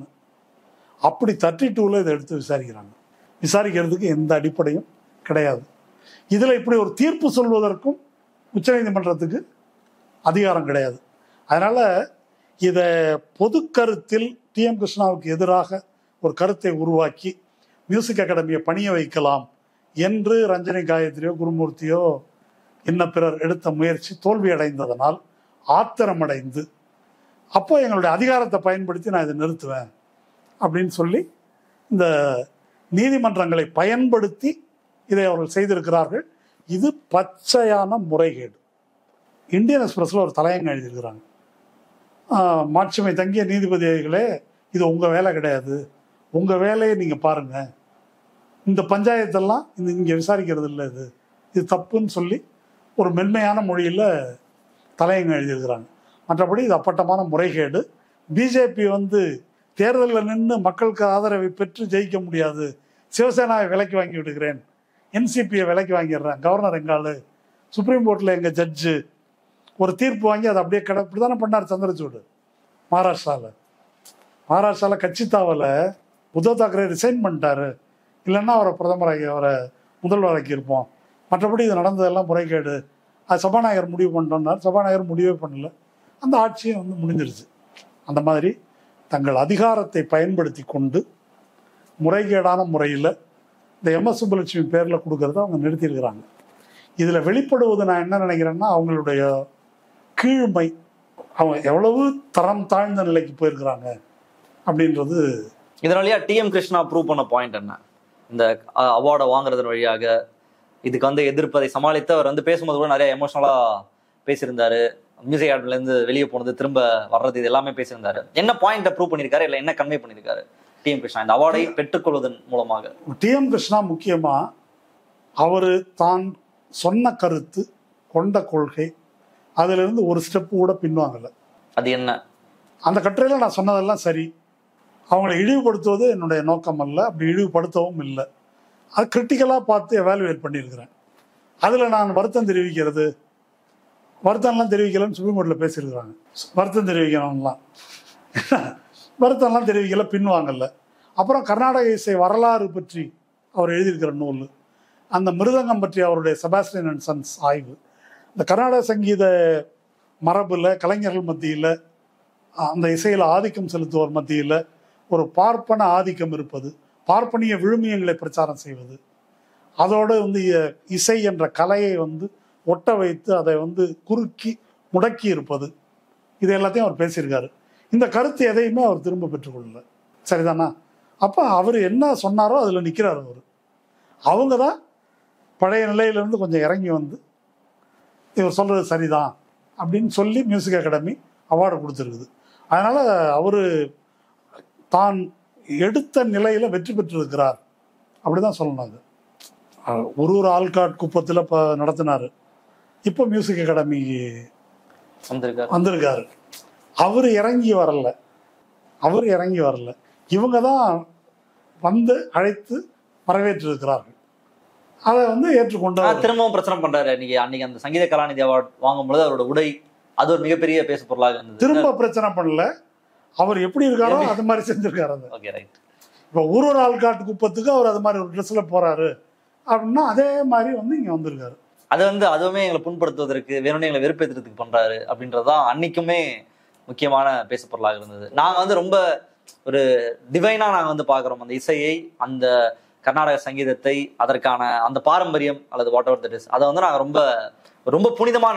அப்படி 32 இதை எடுத்து விசாரிக்கிறாங்க. விசாரிக்கிறதுக்கு எந்த அடிப்படையும் கிடையாது. இதில் இப்படி ஒரு தீர்ப்பு சொல்வதற்கும் உச்சநீதிமன்றத்துக்கு அதிகாரம் கிடையாது. அதனால் இதை பொது கருத்தில் டிஎம் கிருஷ்ணாவுக்கு எதிராக ஒரு கருத்தை உருவாக்கி மியூசிக் அகாடமியை பணிய வைக்கலாம் என்று ரஞ்சனி காயத்ரியோ குருமூர்த்தியோ இன்ன பிறர் எடுத்த முயற்சி தோல்வி அடைந்ததனால் ஆத்திரமடைந்து, அப்போ எங்களுடைய அதிகாரத்தை பயன்படுத்தி நான் இதை நிறுத்துவேன் அப்படின்னு சொல்லி இந்த நீதிமன்றங்களை பயன்படுத்தி இதை அவர்கள் செய்திருக்கிறார்கள். இது பச்சையான முறைகேடு. இந்தியன் எக்ஸ்பிரஸில் ஒரு தலையங்கம் எழுதியிருக்கிறாங்க. மாட்சிமை தங்கிய நீதிபதிகளே, இது உங்கள் வேலை கிடையாது, உங்கள் வேலையை நீங்கள் பாருங்கள், இந்த பஞ்சாயத்தெல்லாம் இங்கே விசாரிக்கிறது இல்லை, இது தப்புன்னு சொல்லி ஒரு மென்மையான மொழியில் தலையங்கம் எழுதியிருக்கிறாங்க. மற்றபடி இது அப்பட்டமான முறைகேடு. பிஜேபி வந்து தேர்தலில் நின்று மக்களுக்கு ஆதரவை பெற்று ஜெயிக்க முடியாது, சிவசேனாவை விலைக்கு வாங்கி விடுகிறேன், என்சிபியை விலைக்கு வாங்கிடுறேன், கவர்னர் எங்காலு, சுப்ரீம் கோர்ட்டில் எங்கள் ஜட்ஜு ஒரு தீர்ப்பு வாங்கி அதை அப்படியே இப்படி தானே பண்ணார் சந்திரசூடு மகாராஷ்டிராவில் கட்சி தாவல உத்தவ் தாக்கரே ரிசைன் பண்ணிட்டாரு, இல்லைன்னா அவரை பிரதமராகி அவரை முதல்வராக்கி இருப்போம், மற்றபடி இது நடந்ததெல்லாம் முறைகேடு, அது சபாநாயகர் முடிவு பண்ணிட்டோம்னார். சபாநாயகர் முடிவே பண்ணல, அந்த ஆட்சியும் வந்து முடிஞ்சிருச்சு. அந்த மாதிரி தங்கள் அதிகாரத்தை பயன்படுத்தி கொண்டு முறைகேடான முறையில் இந்த எம்எஸ் சுப்புலட்சுமி பேரில் கொடுக்கறத அவங்க நிறுத்தியிருக்கிறாங்க. இதில் வெளிப்படுவது நான் என்ன நினைக்கிறேன்னா, அவங்களுடைய கீழ்மை, அவங்க எவ்வளவு தரம் தாழ்ந்த நிலைக்கு போயிருக்கிறாங்க அப்படின்றது. இதனாலயா டிஎம் கிருஷ்ணா ப்ரூவ் பண்ண பாயிண்ட் என்ன? இந்த அவார்டை வாங்குறதன் வழியாக இதுக்கு வந்து எதிர்ப்பதை சமாளித்து அவர் வந்து பேசும்போது கூட நிறைய எமோஷனலா பேசியிருந்தாரு. மியூசிக் அகாடமிலேருந்து வெளியே போனது, திரும்ப வர்றது, இது எல்லாமே பேசியிருந்தாரு. என்ன பாயிண்ட்டை ப்ரூவ் பண்ணியிருக்காரு, இல்லை என்ன கன்வே பண்ணியிருக்காரு டிஎம் கிருஷ்ணா இந்த அவார்டை பெற்றுக்கொள்வதன் மூலமாக? டிஎம் கிருஷ்ணா முக்கியமா அவர் தான் சொன்ன கருத்து, கொண்ட கொள்கை, அதிலிருந்து ஒரு ஸ்டெப்பு கூட பின்வாங்கலை. அது என்ன? அந்த கட்டுரையில் நான் சொன்னதெல்லாம் சரி, அவங்களை இழிவுபடுத்துவது என்னுடைய நோக்கம் அல்ல, அப்படி இழிவுபடுத்தவும் இல்லை. அது கிரிட்டிக்கலாக பார்த்து எவாலுவேட் பண்ணியிருக்கிறேன். அதில் நான் வருத்தம் வருத்தம்லாம் தெரிவிக்கலன்னு சுப்ரீம் கோர்ட்டில் பேசியிருக்கிறாங்க. வருத்தம் தெரிவிக்கணும்லாம் வருத்தம்லாம் தெரிவிக்கல, பின்வாங்கல. அப்புறம் கர்நாடக இசை வரலாறு பற்றி அவர் எழுதியிருக்கிற நூல், அந்த மிருதங்கம் பற்றி அவருடைய செபாஸ்டியன் அண்ட் சன்ஸ் ஆய்வு, இந்த கர்நாடக சங்கீத மரபில் கலைஞர்கள் மத்தியில், அந்த இசையில் ஆதிக்கம் செலுத்துவோர் மத்தியில் ஒரு பார்ப்பன ஆதிக்கம் இருப்பது, பார்ப்பனிய விழுமியங்களை பிரச்சாரம் செய்வது, அதோடு வந்து இசை என்ற கலையை வந்து ஒட்ட வைத்து அதை வந்து குறுக்கி முடக்கி இருப்பது, இது எல்லாத்தையும் அவர் பேசியிருக்காரு. இந்த கருத்து எதையுமே அவர் திரும்ப பெற்றுக்கொள்ளல. சரிதானா? அப்போ அவர் என்ன சொன்னாரோ அதில் நிற்கிறார் அவர். அவங்க தான் பழைய நிலையிலேருந்து கொஞ்சம் இறங்கி வந்து இவர் சொல்கிறது சரிதான் அப்படின்னு சொல்லி மியூசிக் அகாடமி அவார்டு கொடுத்துருக்குது. அதனால் அவர் தான் எடுத்த நிலையில் வெற்றி பெற்றிருக்கிறார் அப்படிதான் சொல்லணும். அது ஒரு ஆள்காட் குப்பத்தில் இப்போ நடத்தினார், இப்போ மியூசிக் அகாடமி வந்திருக்காரு. அவர் இறங்கி வரல, இவங்க தான் வந்து அழைத்து வரவேற்றிருக்கிறார்கள். அதை வந்து ஏற்றுக்கொண்டு திரும்பவும் பிரச்சனை பண்றாரு. அன்னைக்கு அந்த சங்கீத கலாநிதி அவார்டு வாங்கும்போது அவரோட உடை அது ஒரு மிகப்பெரிய பேசு பொருளாக இருந்தது. திரும்ப பிரச்சனை பண்ணல, அவர் எப்படி இருக்காரோ அது மாதிரி செஞ்சிருக்காரு. இப்போ ஒரு ஆள்காட்டு குப்பத்துக்கு அவர் அது மாதிரி ஒரு ட்ரெஸ்ல போறாரு அப்படின்னா அதே மாதிரி வந்து இங்க வந்திருக்காரு. அது வந்து அதுவுமே எங்களை புண்படுத்துவதற்கு, வேணும்னு எங்களை வெறுப்பேற்றுறதுக்கு பண்றாரு அப்படின்றதுதான் அன்னைக்குமே முக்கியமான பேசு பொருளாக இருந்தது. நாங்க வந்து ரொம்ப ஒரு டிவைனா நாங்க வந்து பாக்குறோம் அந்த இசையை, அந்த கர்நாடக சங்கீதத்தை, அதற்கான அந்த பாரம்பரியம் அல்லது வாட் எவர் தட் இஸ், அதை வந்து நாங்க ரொம்ப ரொம்ப புனிதமா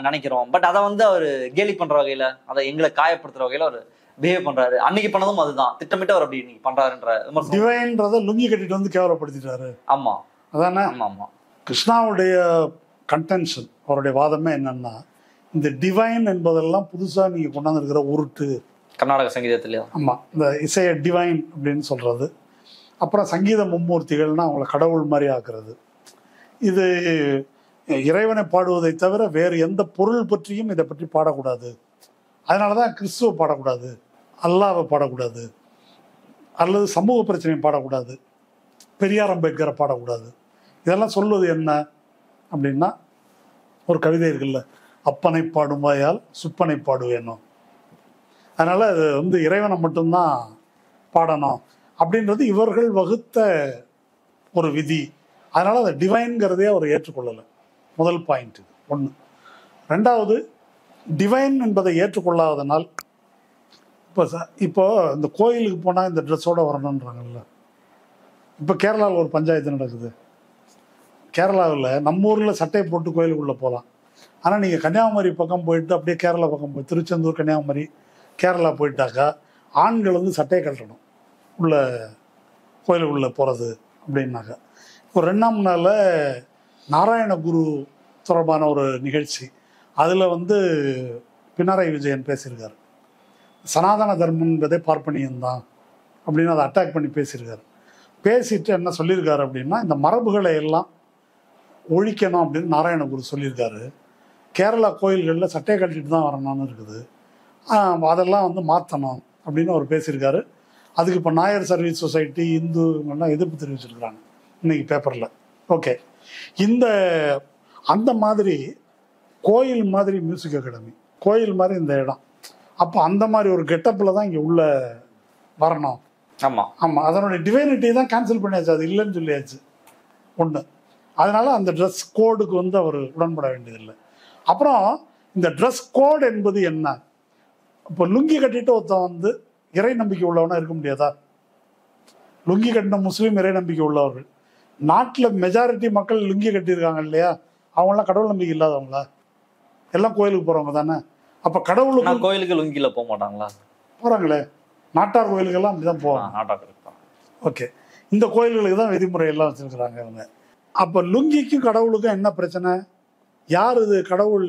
நினைக்கிறோம். பட் அதை வந்து அவர் கேலி பண்ற வகையில, அதை எங்களை காயப்படுத்துற வகையில அவர் பிஹேவ் பண்றாரு. அன்னைக்கு பண்ணதும் அதுதான், திட்டமிட்டு அவர் அப்படி பண்றாருன்ற டிவைன்றத லுங்கி கட்டிட்டு வந்து கேவலப்படுத்திட்டாரு. ஆமா, அதானே. ஆமா. கிருஷ்ணாவுடைய கன்டென்ஷன், அவருடைய வாதமே என்னன்னா, இந்த டிவைன் என்பதெல்லாம் புதுசா நீங்க கொண்டாந்துருக்கிற உருட்டு கர்நாடக சங்கீதத்திலேயே. ஆமா, இந்த இசையை டிவைன் அப்படின்னு சொல்றது, அப்புறம் சங்கீத மும்மூர்த்திகள்னா அவங்கள கடவுள் மாதிரி ஆக்குறது, இது இறைவனை பாடுவதை தவிர வேறு எந்த பொருள் பற்றியும் இதை பற்றி பாடக்கூடாது. அதனாலதான் கிறிஸ்துவ பாடக்கூடாது, அல்லாவை பாடக்கூடாது, அல்லது சமூக பிரச்சனையை பாடக்கூடாது, பெரியார் அம்பேத்கரை பாடக்கூடாது. இதெல்லாம் சொல்வது என்ன அப்படின்னா, ஒரு கவிதை இருக்குல்ல, அப்பனை பாடும் வாயால் சுப்பனை பாடுவேணும். அதனால அது வந்து இறைவனை மட்டும்தான் பாடணும் அப்படின்றது இவர்கள் வகுத்த ஒரு விதி. அதனால அதை டிவைன்கிறதே அவர் ஏற்றுக்கொள்ளலை. முதல் பாயிண்ட் இது ஒன்று. ரெண்டாவது, டிவைன் என்பதை ஏற்றுக்கொள்ளாதனால் இப்போ இந்த கோயிலுக்கு போனால் இந்த ட்ரெஸ்ஸோட வரணுன்றாங்கல்ல. இப்போ கேரளாவில் ஒரு பஞ்சாயத்து நடக்குது. கேரளாவில் நம்ம ஊரில் சட்டையை போட்டு கோயிலுக்குள்ளே போகலாம். ஆனால் நீங்கள் கன்னியாகுமரி பக்கம் போயிட்டு அப்படியே கேரளா பக்கம் போய் திருச்செந்தூர், கன்னியாகுமரி, கேரளா போயிட்டாக்கா ஆண்கள் வந்து சட்டையை கட்டணும் உள்ள கோயிலுக்குள்ளே போகிறது அப்படின்னாக்கா. இப்போ 2ஆம் நாளில் நாராயணகுரு தொடர்பான ஒரு நிகழ்ச்சி, அதில் வந்து பினராயி விஜயன் பேசியிருக்காரு. சனாதன தர்மம் என்பதே பார்ப்பனியம்தான் அப்படின்னு அதை அட்டாக் பண்ணி பேசியிருக்காரு. பேசிட்டு என்ன சொல்லியிருக்காரு அப்படின்னா, இந்த மரபுகளை எல்லாம் ஒழிக்கணும் அப்படின்னு நாராயணகுரு சொல்லியிருக்காரு. கேரளா கோயில்களில் சட்டையை கட்டிட்டு தான் வரணும்னு இருக்குது, அதெல்லாம் வந்து மாற்றணும் அப்படின்னு அவர் பேசியிருக்காரு. அதுக்கு இப்போ நாயர் சர்வீஸ் சொசைட்டி, இந்து இவங்கெல்லாம் எதிர்ப்பு தெரிவிச்சிருக்கிறாங்க இன்னைக்கு பேப்பரில். ஓகே, அந்த மாதிரி கோயில் மாதிரி மியூசிக் அகாடமி, கோயில் மாதிரி இந்த இடம், அப்போ அந்த மாதிரி ஒரு கெட்டப்பில் தான் இங்கே உள்ள வரணும். ஆமாம் ஆமாம், அதனுடைய டிவைனிட்டியை தான் கேன்சல் பண்ணியாச்சு, அது இல்லைன்னு சொல்லியாச்சு ஒன்று. அதனால அந்த ட்ரெஸ் கோடுக்கு வந்து அவர் உடன்பட வேண்டியதில்லை. அப்புறம் இந்த ட்ரெஸ் கோடு என்பது என்ன? இப்போ லுங்கி கட்டிட்டு ஒருத்தன் வந்து இறை நம்பிக்கை உள்ளவனா இருக்க முடியாதா? லுங்கி கட்டின முஸ்லீம் இறை நம்பிக்கை உள்ளவர்கள். நாட்டில் மெஜாரிட்டி மக்கள் லுங்கி கட்டியிருக்காங்க இல்லையா, அவங்களாம் கடவுள் நம்பிக்கை இல்லாதவங்களா? எல்லாம் கோயிலுக்கு போகிறவங்க தானே. அப்போ கடவுளுக்கு கோயிலுக்கு லுங்கியில் போக மாட்டாங்களா? போகிறாங்களே, நாட்டார் கோயிலுக்கெல்லாம் அப்படி தான் போவாங்க. ஓகே, இந்த கோயில்களுக்கு தான் விதிமுறையெல்லாம் வச்சுருக்குறாங்க அவங்க. அப்போ லுங்கிக்கும் கடவுளுக்கும் என்ன பிரச்சனை? யார் இது கடவுள்?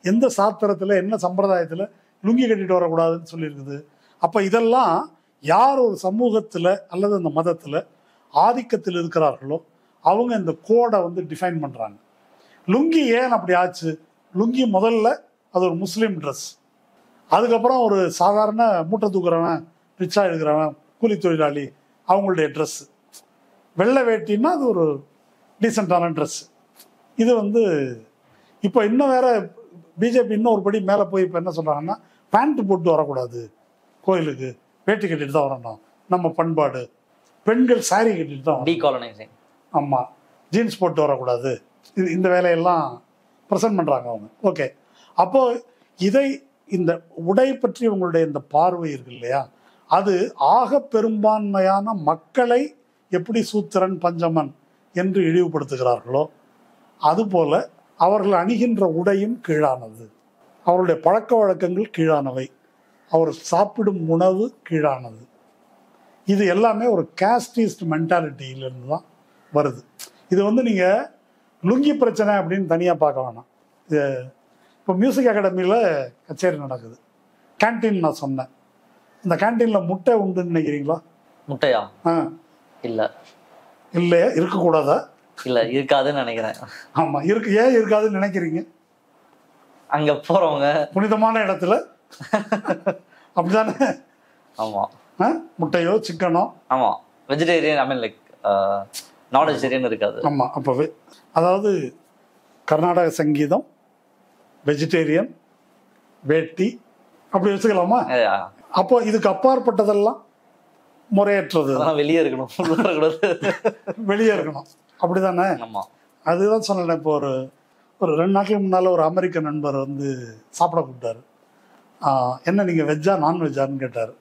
எந்த சாத்திரத்தில், என்ன சம்பிரதாயத்தில் லுங்கி கட்டிட்டு வரக்கூடாதுன்னு சொல்லியிருக்குது? அப்போ இதெல்லாம் யார் ஒரு சமூகத்தில் அல்லது அந்த மதத்தில் ஆதிக்கத்தில் இருக்கிறார்களோ அவங்க இந்த கோடை வந்து டிஃபைன் பண்ணுறாங்க. லுங்கி ஏன் அப்படி ஆச்சு? லுங்கி முதல்ல அது ஒரு முஸ்லீம் ட்ரெஸ், அதுக்கப்புறம் ஒரு சாதாரண மூட்டை தூக்குறவன், ரிச்சா எடுக்கிறவன், கூலி தொழிலாளி அவங்களுடைய ட்ரெஸ்ஸு. வெள்ளை வேட்டின்னா அது ஒரு டீசெண்டான ட்ரெஸ்ஸு. இது வந்து இப்போ இன்னும் வேற பிஜேபி இன்னும் ஒரு படி மேலே போய் இப்போ என்ன சொல்கிறாங்கன்னா, பேண்ட்டு போட்டு வரக்கூடாது கோயிலுக்கு, வேட்டி கட்டிட்டு தான் வரணும், நம்ம பண்பாடு. பெண்கள் சாரி கட்டிட்டு தான், டீகாலனைசிங். ஆமாம், ஜீன்ஸ் போட்டு வரக்கூடாது. இந்த வேலையெல்லாம் ப்ரெசென்ட் பண்ணுறாங்க அவங்க. ஓகே, அப்போது இதை இந்த உடை பற்றி உங்களுடைய இந்த பார்வை இருக்கு இல்லையா, அது ஆக பெரும்பான்மையான மக்களை எப்படி சூத்திரன் பஞ்சமன் என்று இழிவுபடுத்துகிறார்களோ அதுபோல அவர்கள் அணிகின்ற உடையும் கீழானது, அவருடைய பழக்க வழக்கங்கள் கீழானவை, அவர் சாப்பிடும் உணவு கீழானது. இது எல்லாமே ஒரு காஸ்டிஸ்ட் மென்டாலிட்டியிலிருந்து தான் வருது. இது வந்து நீங்கள் லுங்கி பிரச்சனை அப்படின்னு தனியாக பார்க்க வேணாம். இது இப்போ மியூசிக் அகாடமியில் கச்சேரி நடக்குது, கேன்டீன் நான் சொன்னேன். இந்த கேன்டீனில் முட்டை உண்டுன்னு நினைக்கிறீங்களா? முட்டையா? இல்லை இல்லையா, இருக்கக்கூடாதா? இல்லை, இருக்காதுன்னு நினைக்கிறேன். ஆமாம் இருக்கு. ஏன் இருக்காதுன்னு நினைக்கிறீங்க? அங்கே போகிறவங்க புனிதமான இடத்துல அப்படிதானே? ஆமாம், முட்டையோ சிக்கனோ. ஆமாம், வெஜிடேரியன், ஐ மீன் லைக் நான் வெஜிடேரியன் இருக்காது. ஆமாம், அப்போ அதாவது கர்நாடக சங்கீதம், வெஜிடேரியன், வேட்டி அப்படி வச்சுக்கலாமா? அப்போ இதுக்கு அப்பாற்பட்டதெல்லாம் முறையற்றது, வெளியே இருக்கணும், வெளியே இருக்கணும், அப்படிதானே? ஆமாம், அதுதான் சொன்னேன். இப்போ ஒரு 2 நாட்களுக்கு முன்னால் ஒரு அமெரிக்க நண்பர் வந்து சாப்பிட கூப்பிட்டாரு. என்ன நீங்கள் வெஜ்ஜா நான்வெஜ்ஜான்னு கேட்டார்.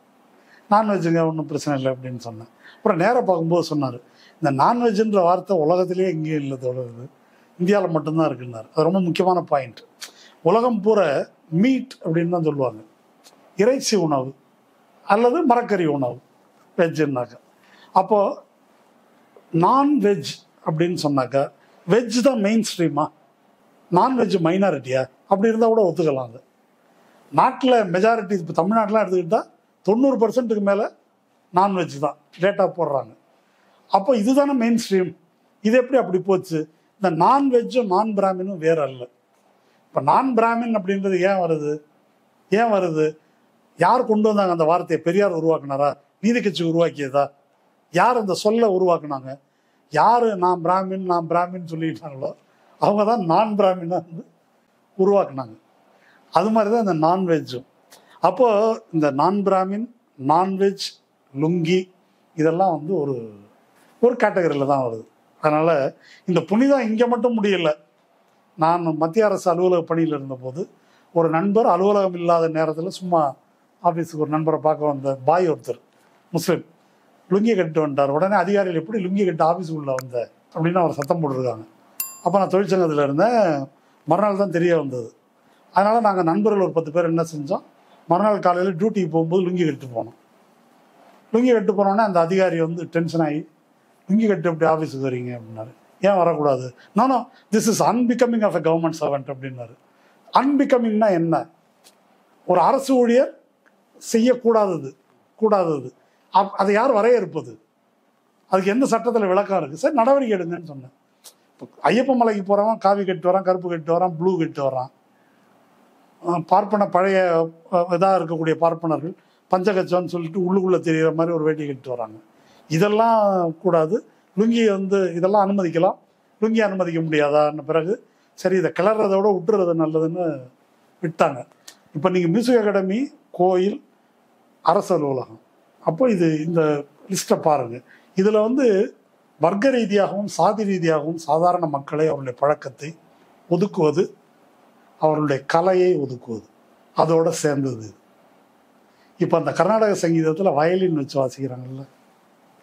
நான்வெஜ்ஜுங்க, ஒன்றும் பிரச்சனை இல்லை அப்படின்னு சொன்னேன். அப்புறம் நேராக பார்க்கும்போது சொன்னார், இந்த நான்வெஜ்ஜுன்ற வார்த்தை உலகத்திலேயே எங்கேயும் இல்லை தொடருது, இந்தியாவில் மட்டும்தான் இருக்குன்னாரு. அது ரொம்ப முக்கியமான பாயிண்ட். உலகம் பூரா மீட் அப்படின்னு தான் சொல்லுவாங்க, இறைச்சி உணவு அல்லது மரக்கறி உணவு, வெஜ்ஜுன்னாக்கா. அப்போது நான்வெஜ் அப்படின்னு சொன்னாக்கா வெஜ் தான் மெயின் ஸ்ட்ரீமா, நான்வெஜ் மைனாரிட்டியா? அப்படி இருந்தால் கூட ஒத்துக்கலாம். அது நாட்டில் மெஜாரிட்டி, இப்போ தமிழ்நாட்டிலாம் எடுத்துக்கிட்டால் 90% மேலே நான்வெஜ் தான் டேட்டா போடுறாங்க. அப்போ இதுதானே மெயின் ஸ்ட்ரீம். இது எப்படி அப்படி போச்சு? இந்த நான்வெஜ்ஜும் நான் பிராமினும் வேற அல்ல. இப்போ நான் பிராமின் அப்படின்றது ஏன் வருது? யார் கொண்டு வந்தாங்க அந்த வார்த்தையை? பெரியார் உருவாக்குனாரா? நீதி கட்சி உருவாக்கியதா? யார் அந்த சொல்ல உருவாக்குனாங்க? யார் நான் பிராமின் சொல்லிட்டாங்களோ அவங்க தான் நான் பிராமினாக வந்து உருவாக்குனாங்க. அது மாதிரி தான் இந்த நான்வெஜ்ஜும். அப்போது இந்த நான் பிராமின், நான்வெஜ், லுங்கி இதெல்லாம் வந்து ஒரு கேட்டகரியில் தான் வருது. அதனால் இந்த புனிதம் இங்கே மட்டும் முடியலை. நான் மத்திய அரசு அலுவலக பணியில் இருந்தபோது ஒரு நண்பர் அலுவலகம் இல்லாத நேரத்தில் சும்மா ஆஃபீஸுக்கு ஒரு நண்பரை பார்க்க வந்த பாய் ஒருத்தர் முஸ்லீம் லுங்கி கட்டிட்டு வந்துட்டார். உடனே அதிகாரிகள் எப்படி லுங்கி கட்டு ஆஃபீஸுக்குள்ளே வந்த அப்படின்னு அவர் சத்தம் போட்டிருக்காங்க. அப்போ நான் தொழிற்சங்கத்தில் இருந்தேன். மறுநாள் தான் தெரிய வந்தது. அதனால் நாங்கள் நண்பர்கள் ஒரு 10 பேர் என்ன செஞ்சோம், மறுநாள் காலையில் டியூட்டிக்கு போகும்போது லுங்கி கட்டு போனோம். லுங்கி கட்டு போனோன்னே அந்த அதிகாரி வந்து டென்ஷன் ஆகி, லுங்கி கட்டு எப்படி ஆஃபீஸுக்கு வரீங்க அப்படின்னாரு. ஏன் வரக்கூடாது? No this is unbecoming of a government servant அப்படின்னாரு. அன்பிகமிங்னா என்ன? ஒரு அரசு ஊழியர் கூடாதது அதை யார் வரையறுப்பது? அதுக்கு எந்த சட்டத்தில் விளக்கம் இருக்குது? சார் நடவடிக்கை எடுங்கன்னு சொன்னேன். ஐயப்ப மலைக்கு போகிறவன் காவி கட்டு வரான், கருப்பு கட்டு வரான், ப்ளூ கட்டு வரான். பார்ப்பன பழைய இதாக இருக்கக்கூடிய பார்ப்பனர்கள் பஞ்சகச்சம்னு சொல்லிட்டு உள்ளுக்குள்ளே தெரிகிற மாதிரி ஒரு வேட்டி கட்டு வராங்க. இதெல்லாம் கூடாது. லுங்கி வந்து இதெல்லாம் அனுமதிக்கலாம், லுங்கி அனுமதிக்க முடியாதான்னு பிறகு சரி இதை கிளறதை விட விட்டுறது நல்லதுன்னு விட்டாங்க. இப்போ நீங்கள் மியூசிக் அகாடமி, கோயில், அரசு அலுவலகம், அப்போ இந்த லிஸ்ட்டை பாருங்கள். இதில் வந்து வர்க்க ரீதியாகவும் சாதி ரீதியாகவும் சாதாரண மக்களை, அவருடைய பழக்கத்தை ஒதுக்குவது, அவருடைய கலையை ஒதுக்குவது அதோட சேர்ந்தது. இப்போ அந்த கர்நாடக சங்கீதத்தில் வயலின் வச்சு வாசிக்கிறாங்கல்ல,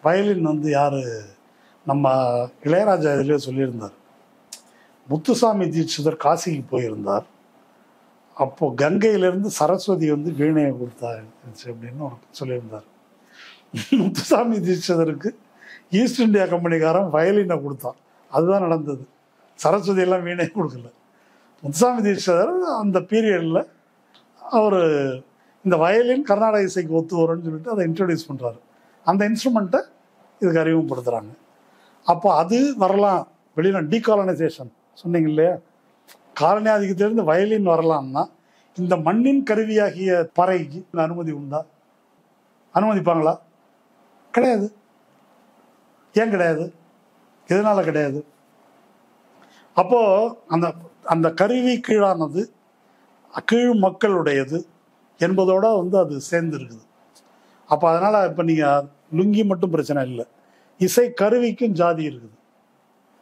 வயலின் வந்து யார், நம்ம இளையராஜா இதிலே சொல்லியிருந்தார். முத்துசாமி தீட்சிதர் காசிக்கு போயிருந்தார். அப்போது கங்கையிலேருந்து சரஸ்வதி வந்து வீணையை கொடுத்தாச்சு அப்படின்னு சொல்லியிருந்தார். முத்துசாமி தீட்சிதருக்கு ஈஸ்ட் இந்தியா கம்பெனிக்காரன் வயலினை கொடுத்தான். அதுதான் நடந்தது. சரஸ்வதி எல்லாம் வீணையை கொடுக்கல. முத்துசாமி தீட்சிதர் அந்த பீரியடில் அவர் இந்த வயலின் கர்நாடக இசைக்கு ஒத்து வரும்னு சொல்லிட்டு அதை இன்ட்ரடியூஸ் பண்ணுறாரு. அந்த இன்ஸ்ட்ருமெண்ட்டை இதுக்கு அறிமுகப்படுத்துகிறாங்க. அப்போ அது வரலாம். வெளியில் டீகாலனைசேஷன் சொன்னீங்க இல்லையா, காலனி ஆதிக்கத்திலிருந்து வயலின் வரலாம்னா இந்த மண்ணின் கருவியாகிய பறைக்கு அனுமதி உண்டா? அனுமதிப்பாங்களா? கிடையாது. ஏன் கிடையாது? எதனால கிடையாது? அப்போது அந்த கருவி கீழானது கீழ் மக்களுடையது என்பதோட வந்து அது சேர்ந்து இருக்குது. அப்போ அதனால் இப்போ நீங்கள் லுங்கி மட்டும் பிரச்சனை இல்லை, இசை கருவிக்கும் ஜாதி இருக்குது.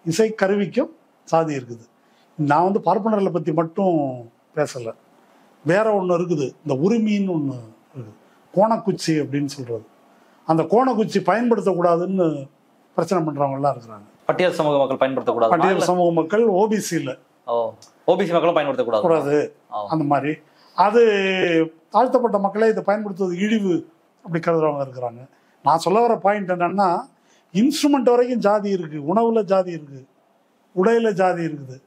இசை கருவிக்கும் சாதி இருக்குது. நான் வந்து பார்ப்பனர்களை பற்றி மட்டும் பேசலை, வேற ஒன்று இருக்குது. இந்த உரிமைன்னு ஒன்று இருக்குது, கோணக்குச்சி அப்படின்னு சொல்கிறது. அந்த கோணக்குச்சி பயன்படுத்தக்கூடாதுன்னு பிரச்சனை பண்ணுறவங்கலாம் இருக்கிறாங்க. பட்டியல் சமூக மக்கள் பயன்படுத்தக்கூடாது. பட்டியல் சமூக மக்கள், ஓபிசியில் ஓபிசி மக்களும் பயன்படுத்தக்கூடாது. அந்த மாதிரி அது தாழ்த்தப்பட்ட மக்களே இதை பயன்படுத்துவது இழிவு அப்படி கருதுறவங்க இருக்கிறாங்க. நான் சொல்ல வர பாயிண்ட் என்னன்னா, இன்ஸ்ட்ருமெண்ட் வரைக்கும் ஜாதி இருக்குது, உணவுல ஜாதி இருக்குது, உடையில ஜாதி இருக்குது.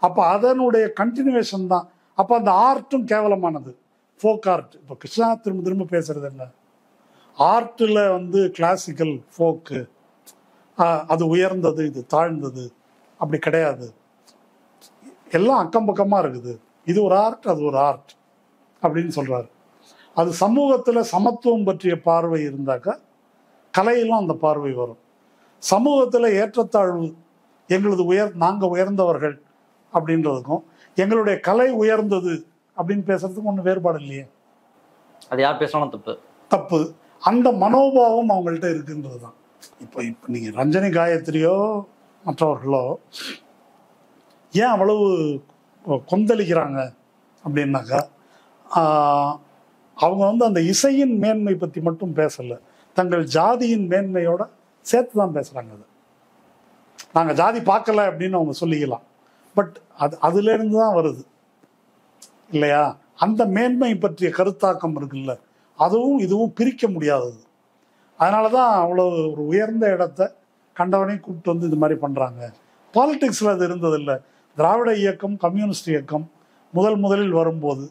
அப்போ அதனுடைய கண்டினியூவேஷன் தான். அப்போ அந்த ஆர்ட்டும் கேவலமானது, ஃபோக் ஆர்ட். இப்போ கிருஷ்ணா திரும்ப பேசுறது என்ன, ஆர்ட்டில் வந்து கிளாசிக்கல், ஃபோக்கு அது உயர்ந்தது, இது தாழ்ந்தது அப்படி கிடையாது. எல்லாம் அக்கம் பக்கமாக இருக்குது. இது ஒரு ஆர்ட், அது ஒரு ஆர்ட் அப்படின்னு சொல்கிறாரு. அது சமூகத்தில் சமத்துவம் பற்றிய பார்வை இருந்தாக்கா கலையிலும் அந்த பார்வை வரும். சமூகத்தில் ஏற்றத்தாழ்வு, எங்களது நாங்கள் உயர்ந்தவர்கள் அப்படின்றதுக்கும் எங்களுடைய கலை உயர்ந்தது அப்படின்னு பேசுறதுக்கும் ஒன்றும் வேறுபாடு இல்லையே. அது யார் பேசணும் தப்பு. அந்த மனோபாவம் அவங்கள்ட்ட இருக்குன்றது தான். இப்போ நீங்கள் ரஞ்சனி காயத்ரியோ மற்றவர்களோ ஏன் அவ்வளவு கொந்தளிக்கிறாங்க அப்படின்னாக்கா, அவங்க வந்து அந்த இசையின் மேன்மை பற்றி மட்டும் பேசலை, தங்கள் ஜாதியின் மேன்மையோட சேர்த்து தான் பேசுகிறாங்க. அது நாங்கள் ஜாதி பார்க்கல அப்படின்னு அவங்க சொல்லிக்கலாம். பட் அதுலேருந்து தான் வருது இல்லையா? அந்த மேன்மை பற்றிய கருத்தாக்கம் இருக்குல்ல, அதுவும் இதுவும் பிரிக்க முடியாதது. அதனால தான் அவ்வளோ ஒரு உயர்ந்த இடத்த கண்டவனையும் கூப்பிட்டு வந்து இது மாதிரி பண்ணுறாங்க. பாலிடிக்ஸில் அது இருந்ததில்லை. திராவிட இயக்கம், கம்யூனிஸ்ட் இயக்கம் முதலில் வரும்போது,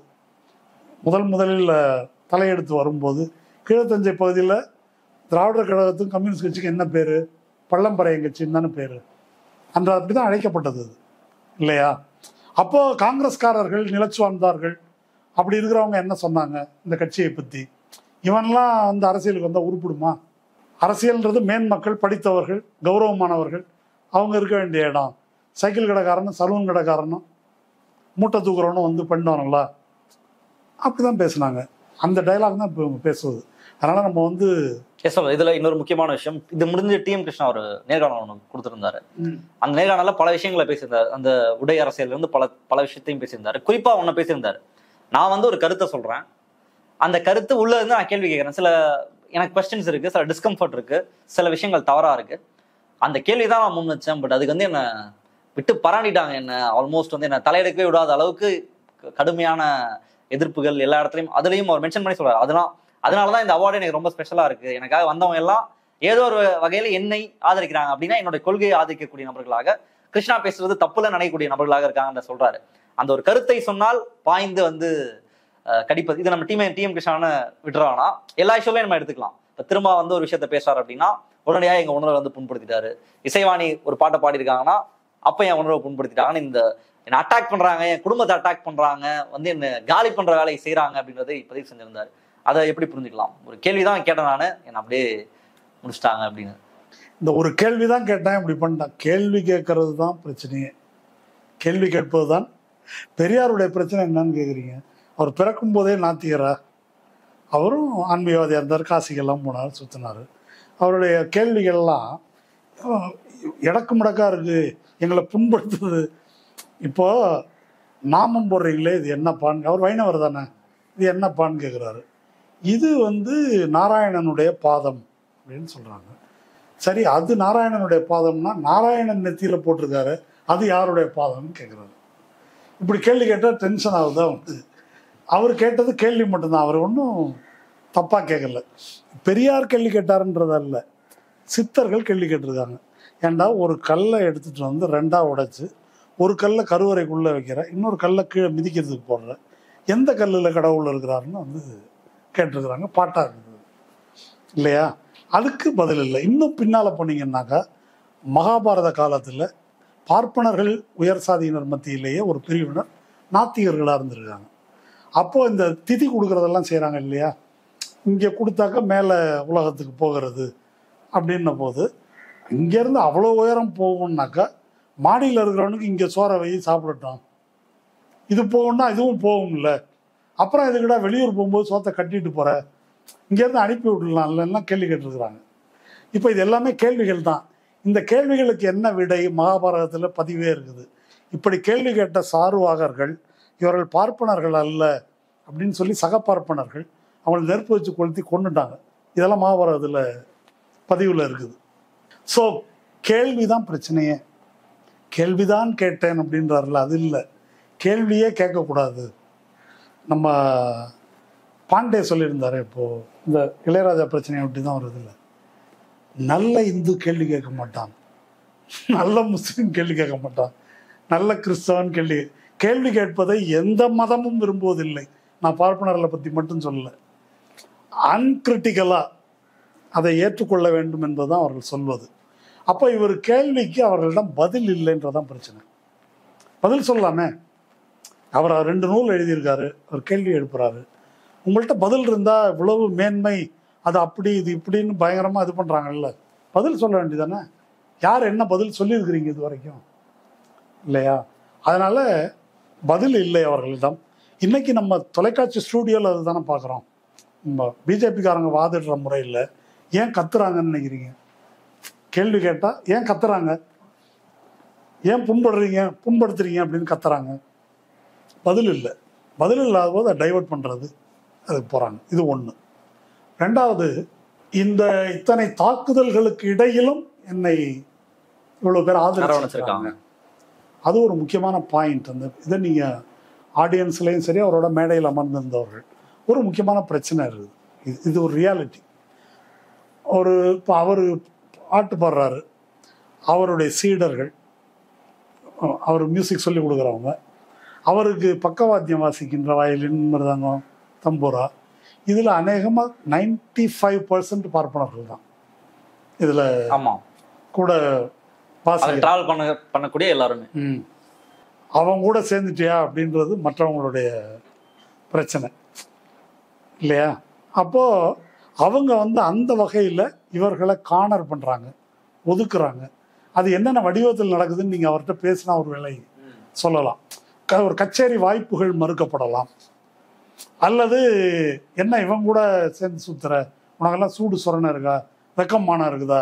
முதலில் தலையெடுத்து வரும்போது கீழத்தஞ்சை பகுதியில் திராவிடர் கழகத்துக்கும் கம்யூனிஸ்ட் கட்சிக்கு என்ன பேர், பள்ளம்பரையன் கட்சின்னு தானே பேர். அந்த அப்படி தான் அழைக்கப்பட்டது இல்லையா? அப்போது காங்கிரஸ்காரர்கள் நிலச்சுவார்ந்தார்கள் அப்படி இருக்கிறவங்க என்ன சொன்னாங்க இந்த கட்சியை பற்றி, இவன்லாம் வந்து அரசியலுக்கு வந்தால் உருப்பிடுமா அரசியல்ன்றது மேன்மக்கள், படித்தவர்கள், கௌரவமானவர்கள், அவங்க இருக்க வேண்டிய இடம். சைக்கிள் கடைக்காரனும் சலூன் கடைக்காரனும் மூட்டை தூக்குறவனும் வந்து பண்ணுவானுங்களா? அப்படிதான் பேசுனாங்க. அந்த டைலாக் தான் இப்போ இவங்க பேசுவது. அதனால நம்ம வந்து இதுல இன்னொரு முக்கியமான விஷயம், இது முடிஞ்சு டிஎம் கிருஷ்ணா ஒரு நேர்காணல் ஒன்று கொடுத்திருந்தாரு. அந்த நேர்காணல பல விஷயங்களை பேசியிருந்தாரு. அந்த உடை அரசியல் இருந்து பல விஷயத்தையும் பேசியிருந்தாரு. குறிப்பா ஒன்னு பேசியிருந்தாரு, நான் வந்து ஒரு கருத்தை சொல்றேன், அந்த கருத்து உள்ள இருந்து நான் கேள்வி கேட்கறேன், சில எனக்கு கொஸ்டின்ஸ் இருக்கு, சில டிஸ்கம்ஃபர்ட் இருக்கு, சில விஷயங்கள் தவறா இருக்கு, அந்த கேள்விதான் நான் முன் வச்சேன். பட் அதுக்கு வந்து என்ன விட்டு பராண்டிட்டாங்க, என்ன ஆல்மோஸ்ட் வந்து என்ன தலையெடுக்கவே விடாத அளவுக்கு கடுமையான எதிர்ப்புகள் எல்லா இடத்துலையும். அதுலயும் அவர் மென்ஷன் பண்ணி சொல்றாரு, அதனாலதான் இந்த அவார்டு எனக்கு ரொம்ப ஸ்பெஷலா இருக்கு, எனக்காக வந்தவங்க எல்லாம் ஏதோ ஒரு வகையில என்னை ஆதரிக்கிறாங்க அப்படின்னா என்னோட கொள்கையை ஆதரிக்கக்கூடிய நபர்களாக, கிருஷ்ணா பேசுறது தப்புல நினைக்கக்கூடிய நபர்களாக இருக்காங்கன்னு சொல்றாரு. அந்த ஒரு கருத்தை சொன்னால் பாய்ந்து வந்து கடிப்பது, இது நம்ம டிஎம் கிருஷ்ணான்னு விட்டுறாங்கன்னா எல்லா இஷ்யூலையும் நம்ம எடுத்துக்கலாம். இப்ப திரும்ப வந்து ஒரு விஷயத்த பேசுறாரு அப்படின்னா உடனடியாக எங்க உணர்வை வந்து புண்படுத்திட்டாரு. இசைவாணி ஒரு பாட்டை பாடிருக்காங்கன்னா அப்ப என் உணர்வை புண்படுத்திட்டாங்கன்னு இந்த என்ன அட்டாக் பண்றாங்க, என் குடும்பத்தை அட்டாக் பண்றாங்க, வந்து என்ன காலி பண்ற வேலையை செய்யறாங்க அப்படின்றத பதிவு செஞ்சிருந்தாரு. அதை எப்படி புரிஞ்சுக்கலாம்? ஒரு கேள்விதான் கேட்டேன் நானு, என்ன அப்படியே முடிச்சிட்டாங்க அப்படின்னு. இந்த ஒரு கேள்விதான் கேட்டேன், இப்படி பண்ணிட்டான். கேள்வி கேட்கறது தான் பிரச்சனையே. கேள்வி கேட்பது தான். பெரியாருடைய பிரச்சனை என்னன்னு கேட்குறீங்க? அவர் பிறக்கும் போதே நாத்திகரா? அவரும் ஆன்மீகவாதியாக இருந்தார், காசிக்கெல்லாம் போனார், சுற்றினார். அவருடைய கேள்விகள்லாம் இடக்கு முடக்கா இருக்கு, எங்களை புண்படுத்துது. இப்போ நாமம் போடுறீங்களே, இது என்னப்பான்னு, அவர் வைணவர் தானே, இது என்னப்பான்னு கேட்குறாரு. இது வந்து நாராயணனுடைய பாதம் அப்படின்னு சொல்றாங்க. சரி, அது நாராயணனுடைய பாதம்னா நாராயணன் நெத்தியில போட்டிருக்காரு, அது யாருடைய பாதம்னு கேட்குறாரு. இப்படி கேள்வி கேட்டால் டென்ஷன் ஆகுதா வந்து? அவர் கேட்டது கேள்வி மட்டும்தான், அவர் ஒன்றும் தப்பாக கேட்கல. பெரியார் கேள்வி கேட்டாருன்றதல்ல, சித்தர்கள் கேள்வி கேட்டிருக்காங்க. ஏண்டா ஒரு கல்லை எடுத்துட்டு வந்து ரெண்டாக உடைச்சு ஒரு கல்லை கருவறைக்குள்ளே வைக்கிற, இன்னொரு கல்லை கீழே மிதிக்கிறதுக்கு போடுற, எந்த கல்லில் கடவுள் இருக்கிறாருன்னு வந்து கேட்டிருக்கிறாங்க. பாட்டாக இருக்குது இல்லையா? அதுக்கு பதில் இல்லை. இன்னும் பின்னால் போனீங்கன்னாக்கா மகாபாரத காலத்தில் பார்ப்பனர்கள் உயர் சாதியினர் மத்தியிலேயே ஒரு பிரிவினர் நாத்திகர்களாக இருந்திருக்காங்க. அப்போது இந்த திதி கொடுக்குறதெல்லாம் செய்கிறாங்க இல்லையா? இங்கே கொடுத்தாக்கா மேலே உலகத்துக்கு போகிறது அப்படின்ன போது இங்கேருந்து அவ்வளோ உயரம் போகணுன்னாக்கா மாடியில் இருக்கிறவனுக்கு இங்கே சோறை வை சாப்பிடட்டும், இது போகணுன்னா இதுவும் போகும்ல, அப்புறம் இதுக்கிட்ட வெளியூர் போகும்போது சோத்தை கட்டிட்டு போகிற, இங்கேருந்து அனுப்பி விடலாம் இல்லைன்னா கேள்வி கேட்டிருக்கிறாங்க. இப்போ இது எல்லாமே கேள்விகள் தான். இந்த கேள்விகளுக்கு என்ன விடை மகாபாரதத்தில் பதிவே இருக்குது. இப்படி கேள்வி கேட்ட சாருவாகர்கள் இவர்கள் பார்ப்பனர்கள் அல்ல அப்படின்னு சொல்லி சக பார்ப்பனர்கள் அவங்களை நெருப்பு வச்சு கொளுத்தி கொண்டுட்டாங்க. இதெல்லாம் மகாபாரதத்தில் பதிவில் இருக்குது. ஸோ கேள்விதான் பிரச்சனையே. கேள்விதான் கேட்டேன் அப்படின்றாருல, அது இல்லை, கேள்வியே கேட்கக்கூடாது. நம்ம பாண்டே சொல்லியிருந்தாரு, இப்போது இந்த இளையராஜா பிரச்சனை அப்படி தான் வருது இல்லை, நல்ல இந்து கேள்வி கேட்க மாட்டான், நல்ல முஸ்லீம் கேள்வி கேட்க மாட்டான், நல்ல கிறிஸ்தவன் கேள்வி கேட்பதை எந்த மதமும் விரும்புவதில்லை. நான் பார்ப்பனர்களை பற்றி மட்டும் சொல்லலை, அன்கிரிட்டிக்கலாக அதை ஏற்றுக்கொள்ள வேண்டும் என்பதுதான் அவர்கள் சொல்வது. அப்போ இவர் கேள்விக்கு அவர்களிடம் பதில் இல்லைன்றதான் பிரச்சனை. பதில் சொல்லலாமே, அவர் 2 நூல் எழுதியிருக்காரு, அவர் கேள்வி எழுப்புறாரு, உங்கள்கிட்ட பதில் இருந்தால் இவ்வளவு மேன்மை, அது அப்படி இது இப்படின்னு பயங்கரமாக இது பண்ணுறாங்கல்ல, பதில் சொல்ல வேண்டியதானே? யார் என்ன பதில் சொல்லியிருக்கிறீங்க இது வரைக்கும் இல்லையா? அதனால் பதில் இல்லை அவர்களிடம். இன்றைக்கி நம்ம தொலைக்காட்சி ஸ்டூடியோவில் அது தானே பார்க்குறோம். நம்ம பிஜேபிக்காரங்க வாதிடுற முறையில் ஏன் கத்துறாங்கன்னு நினைக்கிறீங்க? கேள்வி கேட்டால் ஏன் கத்துறாங்க, ஏன் புண்படுத்துறீங்க அப்படின்னு கத்துறாங்க. பதில் இல்லை. பதில் இல்லாத போது அதை டைவர்ட் பண்ணுறது, அதுக்கு போகிறாங்க. இது ஒன்று. ரெண்டாவது, இந்த இத்தனை தாக்குதல்களுக்கு இடையிலும் என்னை இவ்வளோ பேர் ஆதரிச்சிருக்காங்க, அது ஒரு முக்கியமான பாயிண்ட். அந்த இதை நீங்கள் ஆடியன்ஸ்லேயும் சரி அவரோட மேடையில் அமர்ந்திருந்தவர்கள் ஒரு முக்கியமான பிரச்சனை இருக்குது. இது ஒரு ரியாலிட்டி. இப்போ அவர் பாட்டு பாடுறாரு, அவருடைய சீடர்கள், அவர் மியூசிக் சொல்லி கொடுக்குறவங்க, அவருக்கு பக்கவாத்தியம் வாசிக்கின்ற வயலின், மிருதங்கம், தம்பூரா, இதில் அநேகமாக 95% பார்ப்பனர்கள் தான். இதில் ஆமாம் கூட டிராவல் பண்ணக்கூடிய எல்லாருமே. அவங்க கூட சேர்ந்துட்டியா அப்படின்றது மற்றவங்களுடைய பிரச்சனை இல்லையா? அப்போது அவங்க வந்து அந்த வகையில் இவர்களை கார்னர் பண்றாங்க, ஒதுக்குறாங்க. அது என்னென்ன வடிவத்தில் நடக்குதுன்னு நீங்க அவர்கிட்ட பேசினா ஒரு வேலை சொல்லலாம். ஒரு கச்சேரி வாய்ப்புகள் மறுக்கப்படலாம், அல்லது என்ன இவன் கூட சேர்ந்து சுத்துற, உனக்கெல்லாம் சூடு சொரணை இருக்கா, வெக்கமான இருக்குதா,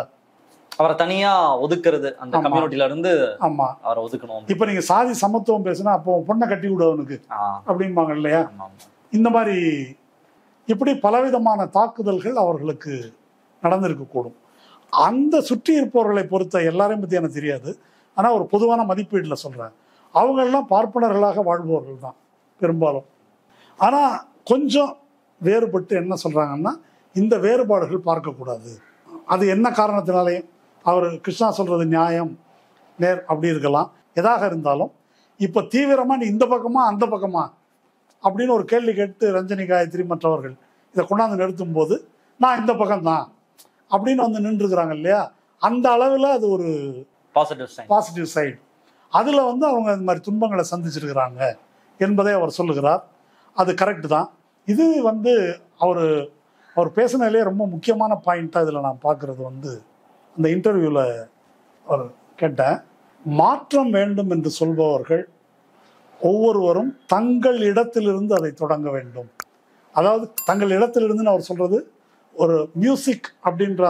அவரை தனியா ஒதுக்குறது, அந்த கம்யூனிட்டில இருந்து ஆமா அவரை ஒதுக்கணும். இப்ப நீங்க சாதி சமத்துவம் பேசினா அப்போ பொண்ணை கட்டி விடு அவனுக்கு அப்படிம்பாங்க இல்லையா. இந்த மாதிரி இப்படி பலவிதமான தாக்குதல்கள் அவர்களுக்கு நடந்திருக்கக்கூடும். அந்த சுற்றி இருப்பவர்களை பொறுத்த எல்லாரையும் பத்தி எனக்கு தெரியாது, ஆனா ஒரு பொதுவான மதிப்பீடுல சொல்றேன், அவங்க எல்லாம் பார்ப்பனர்களாக வாழ்பவர்கள் தான் பெரும்பாலும். ஆனா கொஞ்சம் வேறுபட்டு என்ன சொல்றாங்கன்னா, இந்த வேறுபாடுகள் பார்க்கக்கூடாது. அது என்ன காரணத்தினாலையும், அவர் கிருஷ்ணா சொல்றது நியாயம் நேர் அப்படி இருக்கலாம், எதாக இருந்தாலும் இப்ப தீவிரமா நீ இந்த பக்கமா அந்த பக்கமா அப்படின்னு ஒரு கேள்வி கேட்டு ரஞ்சனி காயத்ரி மற்றவர்கள் இதை கொண்டாந்து நிறுத்தும் போது நான் இந்த பக்கம்தான் அப்படின்னு வந்து நின்றுக்கிறாங்க இல்லையா, அந்த அளவில் அது ஒரு பாசிட்டிவ் சைடு. அதுல வந்து அவங்க இந்த மாதிரி துன்பங்களை சந்திச்சிருக்கிறாங்க என்பதை அவர் சொல்லுகிறார். அது கரெக்ட் தான். இது வந்து அவர் பேசினாலே ரொம்ப முக்கியமான பாயிண்டா இதுல நான் பார்க்கறது வந்து, அந்த இன்டர்வியூல அவர் கேட்டேன், மாற்றம் வேண்டும் என்று சொல்பவர்கள் ஒவ்வொருவரும் தங்கள் இடத்திலிருந்து அதை தொடங்க வேண்டும். அதாவது தங்கள் இடத்திலிருந்து அவர் சொல்றது ஒரு மியூசிக் அப்படின்ற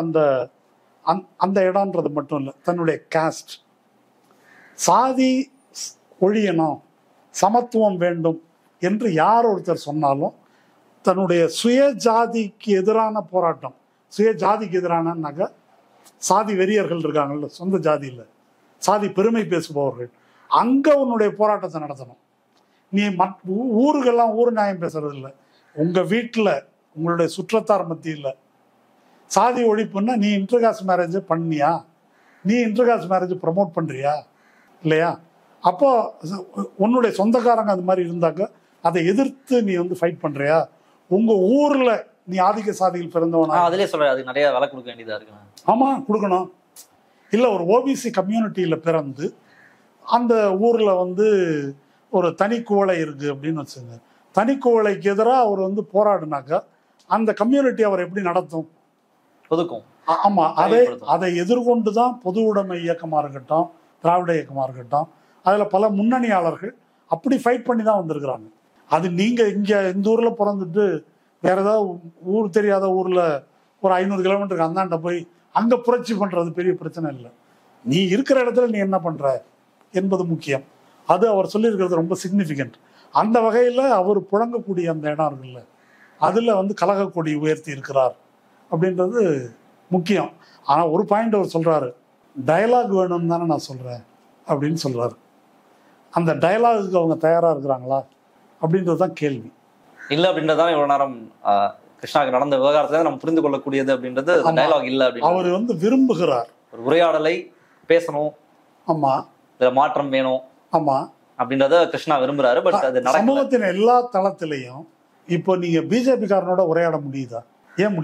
அந்த இடம்ன்றது மட்டும் இல்லை, தன்னுடைய காஸ்ட், சாதி ஒழியணும், சமத்துவம் வேண்டும் என்று யார் ஒருத்தர் சொன்னாலும் தன்னுடைய சுய ஜாதிக்கு எதிரான போராட்டம், சுய ஜாதிக்கு எதிரானனாக்க சாதி வெறியர்கள் இருக்காங்கல்ல, சொந்த ஜாதியில் சாதி பெருமை பேசுபவர்கள், அங்க உன்னுடைய போராட்டத்தை நடத்தணும். நீ ஊருக்கெல்லாம் ஊர் நியாயம் பேசுறது இல்லை, உங்க வீட்டில் உங்களுடைய சுற்றத்தார் மத்தியில் சாதி ஒழிப்புன்னா நீ இன்டர்காஸ்ட் மேரேஜ் பண்ணியா, நீ இன்டர்காஸ்ட் மேரேஜ் ப்ரமோட் பண்றியா இல்லையா, அப்போ உன்னுடைய சொந்தக்காரங்க அது மாதிரி இருந்தாக்க அதை எதிர்த்து நீ வந்து ஃபைட் பண்றியா, உங்க ஊர்ல நீ ஆதிக்க சாதியில் பிறந்தவனா, அதுலயே சொல்ற அது நிறைய விலை கொடுக்க வேண்டியதா இருக்கு. ஆமா கொடுக்கணும். இல்ல ஒரு ஓபிசி கம்யூனிட்டியில பிறந்து அந்த ஊர்ல வந்து ஒரு தனி குவளை இருக்கு அப்படின்னு வச்சுங்க, தனி குவளைக்கு எதிராக அவர் வந்து போராடினாக்கா அந்த கம்யூனிட்டி அவர் எப்படி நடத்தும், ஒதுக்கும். ஆமா, அதை எதிர்கொண்டுதான் பொது உடைமை இயக்கமா இருக்கட்டும், திராவிட இயக்கமா இருக்கட்டும், அதுல பல முன்னணியாளர்கள் அப்படி ஃபைட் பண்ணி தான் வந்திருக்கிறாங்க. அது நீங்க இங்க இந்த ஊர்ல பிறந்துட்டு வேற ஏதாவது ஊர் தெரியாத ஊர்ல ஒரு 500 கிலோமீட்டருக்கு அந்தாண்ட போய் அங்க புரட்சி பண்றது பெரிய பிரச்சனை இல்லை. நீ இருக்கிற இடத்துல நீ என்ன பண்ற என்பது முக்கியம். அது அவர் சொல்லியிருக்கிறது ரொம்ப சிக்னிஃபிகண்ட். அந்த வகையில அவர் புழங்கக்கூடிய அந்த இடம் இருக்குல்ல, அதுல வந்து கலகக்கொடி உயர்த்தி இருக்கிறார் அப்படின்றது முக்கியம். ஆனா ஒரு பாயிண்ட் அவர் சொல்றாரு, டயலாக் வேணும்னு தானே நான் சொல்றேன் அப்படின்னு சொல்றாரு. அந்த டயலாகுக்கு அவங்க தயாரா இருக்கிறாங்களா அப்படின்றது தான் கேள்வி. இல்லை அப்படின்றதான் இவ்வளவு நேரம் கிருஷ்ணாவுக்கு நடந்த விவகாரத்தை நம்ம புரிந்து கொள்ளக்கூடியது அப்படின்றது டயலாக் இல்லை அப்படின்னு அவர் வந்து விரும்புகிறார். ஒரு உரையாடலை பேசணும், ஆமா, இதுல மாற்றம் வேணும், ஆமா அப்படின்றத கிருஷ்ணா விரும்புறாரு. பட் அது சமூகத்தின் எல்லா தளத்திலையும் இப்போ நீங்க பிஜேபி காரனோட உரையாட முடியுதா? ஏன்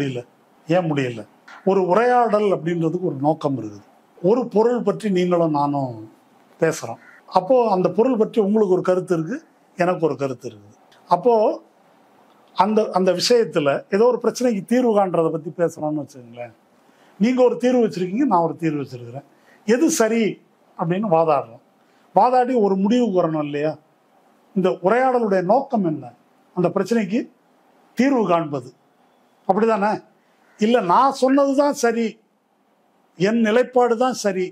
முடியல? ஒரு உரையாடல் அப்படின்றதுக்கு ஒரு நோக்கம் இருக்குது. ஒரு பொருள் பற்றி நீங்களும் நானும் பேசுறோம், அப்போ அந்த பொருள் பற்றி உங்களுக்கு ஒரு கருத்து இருக்கு, எனக்கு ஒரு கருத்து இருக்குது. அப்போ அந்த விஷயத்துல ஏதோ ஒரு பிரச்சனைக்கு தீர்வு காண்றதை பத்தி பேசுறோம்னு வச்சுக்கோங்களேன். நீங்க ஒரு தீர்வு வச்சிருக்கீங்க, நான் ஒரு தீர்வு வச்சிருக்கிறேன், எது சரி அப்படின்னு வாதாடுறோம். வாதாடி ஒரு முடிவுக்கு வரணும் இல்லையா? இந்த உரையாடலுடைய நோக்கம் என்ன? அந்த பிரச்சனைக்கு தீர்வு காண்பது, அப்படிதானே? இல்லை நான் சொன்னதுதான் சரி, என் நிலைப்பாடு தான் சரி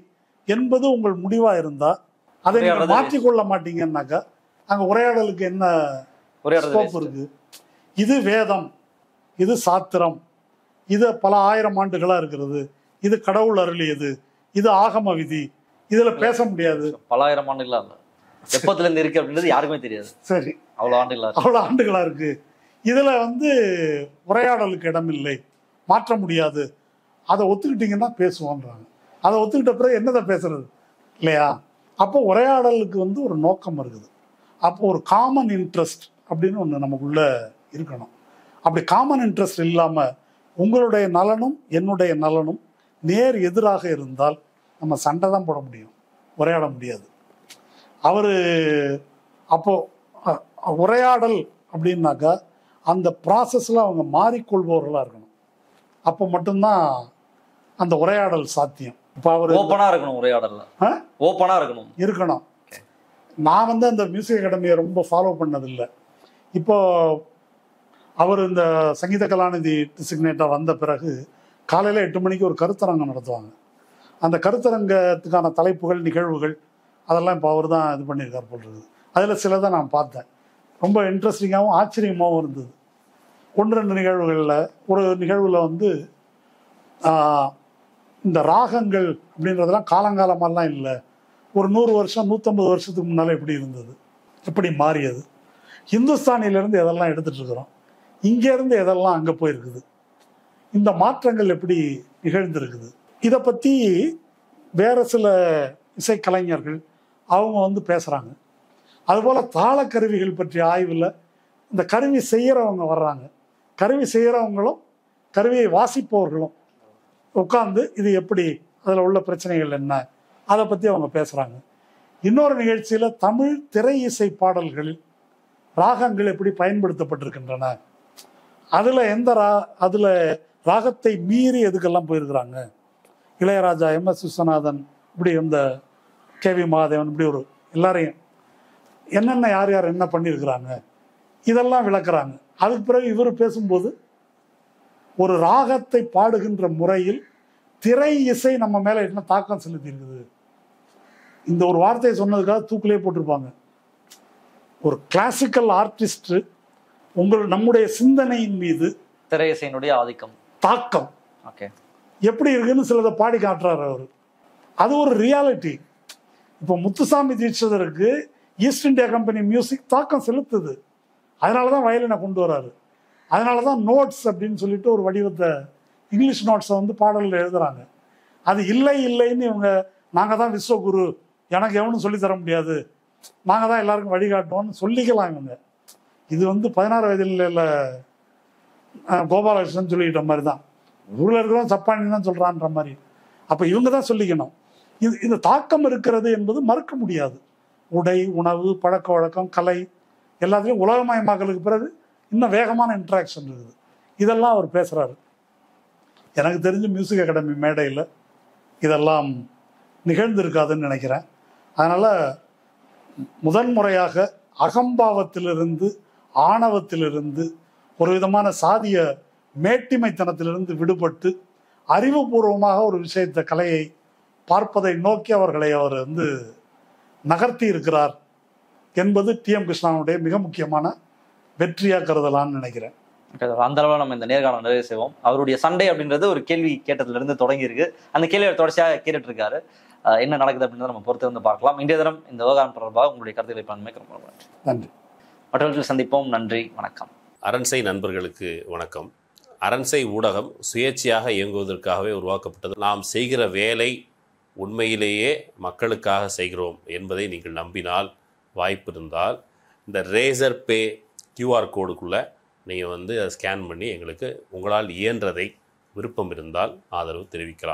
என்பது உங்கள் முடிவா இருந்தா அதை நீங்க மாற்றிக்கொள்ள மாட்டீங்கன்னாக்கா அங்க உரையாடலுக்கு என்ன ஸ்கோப் இருக்கு? இது வேதம், இது சாத்திரம், இது பல ஆயிரம் ஆண்டுகளா இருக்கிறது, இது கடவுள் அருளியது, இது ஆகம விதி, இதுல பேச முடியாது. பல ஆயிரம் ஆண்டுகளா இல்ல, எப்பத்துல இருந்து இருக்கு அப்படின்றது யாருக்குமே தெரியாது. சரி, அவ்வளவு ஆண்டுகளா இருக்கு. இதுல வந்து உரையாடலுக்கு இடம் இல்லை, மாற்ற முடியாது. அதை ஒத்துக்கிட்டீங்கன்னா பேசுவோன்றாங்க. அதை ஒத்துக்கிட்ட பிறகு என்னதை பேசுறது இல்லையா? அப்போ உரையாடலுக்கு வந்து ஒரு நோக்கம் இருக்குது. அப்போ ஒரு காமன் இன்ட்ரெஸ்ட் அப்படின்னு ஒன்று நமக்குள்ள இருக்கணும். அப்படி காமன் இன்ட்ரெஸ்ட் இல்லாம உங்களுடைய நலனும் என்னுடைய நலனும் நேர் எதிராக இருந்தால் நம்ம சண்டை தான் போட முடியும், உரையாட முடியாது. அப்போ உரையாடல் அப்படின்னாக்கா அந்த ப்ராசஸ்ல அவங்க மாறிக்கொள்பவர்களா இருக்கணும். அப்போ மட்டும்தான் அந்த உரையாடல் சாத்தியம். இப்போ அவர் ஓப்பனா இருக்கணும், உரையாடல்ல ஓப்பனா இருக்கணும். நான் வந்து அந்த மியூசிக் அகாடமியை ரொம்ப ஃபாலோ பண்ணதில்லை. இப்போ அவர் இந்த சங்கீத கலாநிதி டிசிக்னேட்டாக வந்த பிறகு காலையில் 8 மணிக்கு ஒரு கருத்தரங்கம் நடத்துவாங்க. அந்த கருத்தரங்கத்துக்கான தலைப்புகள், நிகழ்வுகள் அதெல்லாம் இப்போ அவர் தான் இது பண்ணியிருக்கார் போல் இருக்குது. அதில் சிலதை நான் பார்த்தேன். ரொம்ப இன்ட்ரெஸ்டிங்காகவும் ஆச்சரியமாகவும் இருந்தது. 1-2 நிகழ்வுகளில் ஒரு நிகழ்வில் வந்து இந்த ராகங்கள் அப்படின்றதெல்லாம் காலங்காலமாலாம் இல்லை, ஒரு 100 வருஷம் 150 வருஷத்துக்கு முன்னால் எப்படி இருந்தது, எப்படி மாறியது, ஹிந்துஸ்தானியிலேருந்து எதெல்லாம் எடுத்துகிட்டு இருக்கிறோம், இங்கேருந்து எதெல்லாம் அங்கே போயிருக்குது, இந்த மாற்றங்கள் எப்படி நிகழ்ந்திருக்குது, இதை பற்றி வேறு சில இசைக்கலைஞர்கள் அவங்க வந்து பேசுகிறாங்க. அதுபோல் தாளக்கருவிகள் பற்றிய ஆய்வில் இந்த கருவி செய்கிறவங்க வர்றாங்க. கருவி செய்கிறவங்களும் கருவியை வாசிப்பவர்களும் உட்கார்ந்து இது எப்படி, அதில் உள்ள பிரச்சனைகள் என்ன, அதை பற்றி அவங்க பேசுகிறாங்க. இன்னொரு நிகழ்ச்சியில் தமிழ் திரை இசை பாடல்களில் ராகங்கள் எப்படி பயன்படுத்தப்பட்டிருக்கின்றன, அதில் அதில் ராகத்தை மீறி எதுக்கெல்லாம் போயிருக்கிறாங்க, இளையராஜா, MS விஸ்வநாதன், இப்படி இந்த KV மகாதேவன், இப்படி ஒரு எல்லாரையும் என்னென்ன யார் யார் என்ன பண்ணியிருக்கிறாங்க, இதெல்லாம் விளக்குறாங்க. அதுக்கு பிறகு இவர் பேசும்போது ஒரு ராகத்தை பாடுகின்ற முறையில் திரை இசை நம்ம மேலே என்ன தாக்கம் செலுத்தியிருக்குது, இந்த ஒரு வார்த்தையை சொன்னதுக்காக தூக்கிலே போட்டிருப்பாங்க. ஒரு கிளாசிக்கல் ஆர்டிஸ்ட் நம்முடைய சிந்தனையின் மீது திரை இசையினுடைய ஆதிக்கம், தாக்கம் எப்படி இருக்குன்னு சிலதை பாடி காட்டுறாரு அவர். அது ஒரு ரியாலிட்டி. இப்போ முத்துசாமி தீட்சிதருக்கு ஈஸ்ட் இந்தியா கம்பெனி மியூசிக் தாக்கம் செலுத்துது. அதனால தான் வயலினை கொண்டு வராரு. அதனால தான் நோட்ஸ் அப்படின்னு சொல்லிட்டு ஒரு வடிவத்தை, இங்கிலீஷ் நோட்ஸை வந்து பாடலில் எழுதுறாங்க. அது இல்லைன்னு இவங்க நாங்கள் தான் விஸ்வகுரு, எனக்கு எவனும் சொல்லித்தர முடியாது, நாங்கள் தான் எல்லாருக்கும் வழிகாட்டுவோம்னு சொல்லிக்கலாம் இவங்க. இது வந்து 16 வயதில் கோபாலகிருஷ்ணன் சொல்லிக்கிட்ட மாதிரி தான், ஊரில் இருக்கிறவங்க சப்பானி தான் சொல்கிறான்ற மாதிரி. அப்போ இவங்க தான் சொல்லிக்கணும். இந்த தாக்கம் இருக்கிறது என்பது மறுக்க முடியாது. உடை, உணவு, பழக்க வழக்கம், கலை எல்லாத்துலேயும் உலகமயமாக்கலுக்கு பிறகு இன்னும் வேகமான இன்ட்ராக்ஷன் இருக்குது. இதெல்லாம் அவர் பேசுகிறாரு. எனக்கு தெரிஞ்ச மியூசிக் அகாடமி மேடையில் இதெல்லாம் நிகழ்ந்திருக்காதுன்னு நினைக்கிறேன். அதனால் முதன்முறையாக அகம்பாவத்திலிருந்து, ஆணவத்திலிருந்து, ஒரு விதமான சாதிய மேட்டிமைத்தனத்திலிருந்து விடுபட்டு அறிவுபூர்வமாக ஒரு விஷயத்தை, கலையை பார்ப்பதை நோக்கி அவர் வந்து நகர்த்தி இருக்கிறார் என்பது TM கிருஷ்ணாவுடைய மிக முக்கியமான வெற்றியாக கருதலான்னு நினைக்கிறேன். அந்த அளவில் நம்ம இந்த நேர்காணல் நிறைவு செய்வோம். அவருடைய சண்டை அப்படின்றது ஒரு கேள்வி கேட்டதுல இருந்து தொடங்கி இருக்கு. அந்த கேள்வியை தொடர்ச்சியாக கேட்டுட்டு இருக்காரு. என்ன நடக்குது அப்படின்றத நம்ம பொறுத்து வந்து பார்க்கலாம். இன்றைய தினம் இந்த விவகாரம் தொடர்பாக உங்களுடைய கருத்துக்களை பகிர்ந்து நன்றி. மற்றவர்கள் சந்திப்போம். நன்றி, வணக்கம். அரண்சை நண்பர்களுக்கு வணக்கம். அரண்சை ஊடகம் சுயேட்சையாக இயங்குவதற்காகவே உருவாக்கப்பட்டது. நாம் செய்கிற வேலை உண்மையிலேயே மக்களுக்காக செய்கிறோம் என்பதை நீங்கள் நம்பினால், வாய்ப்பு இருந்தால் இந்த ரேசர் பே QR கோடுக்குள்ளே நீங்கள் வந்து அதை ஸ்கேன் பண்ணி எங்களுக்கு உங்களால் இயன்றதை, விருப்பம் இருந்தால் ஆதரவு தெரிவிக்கலாம்.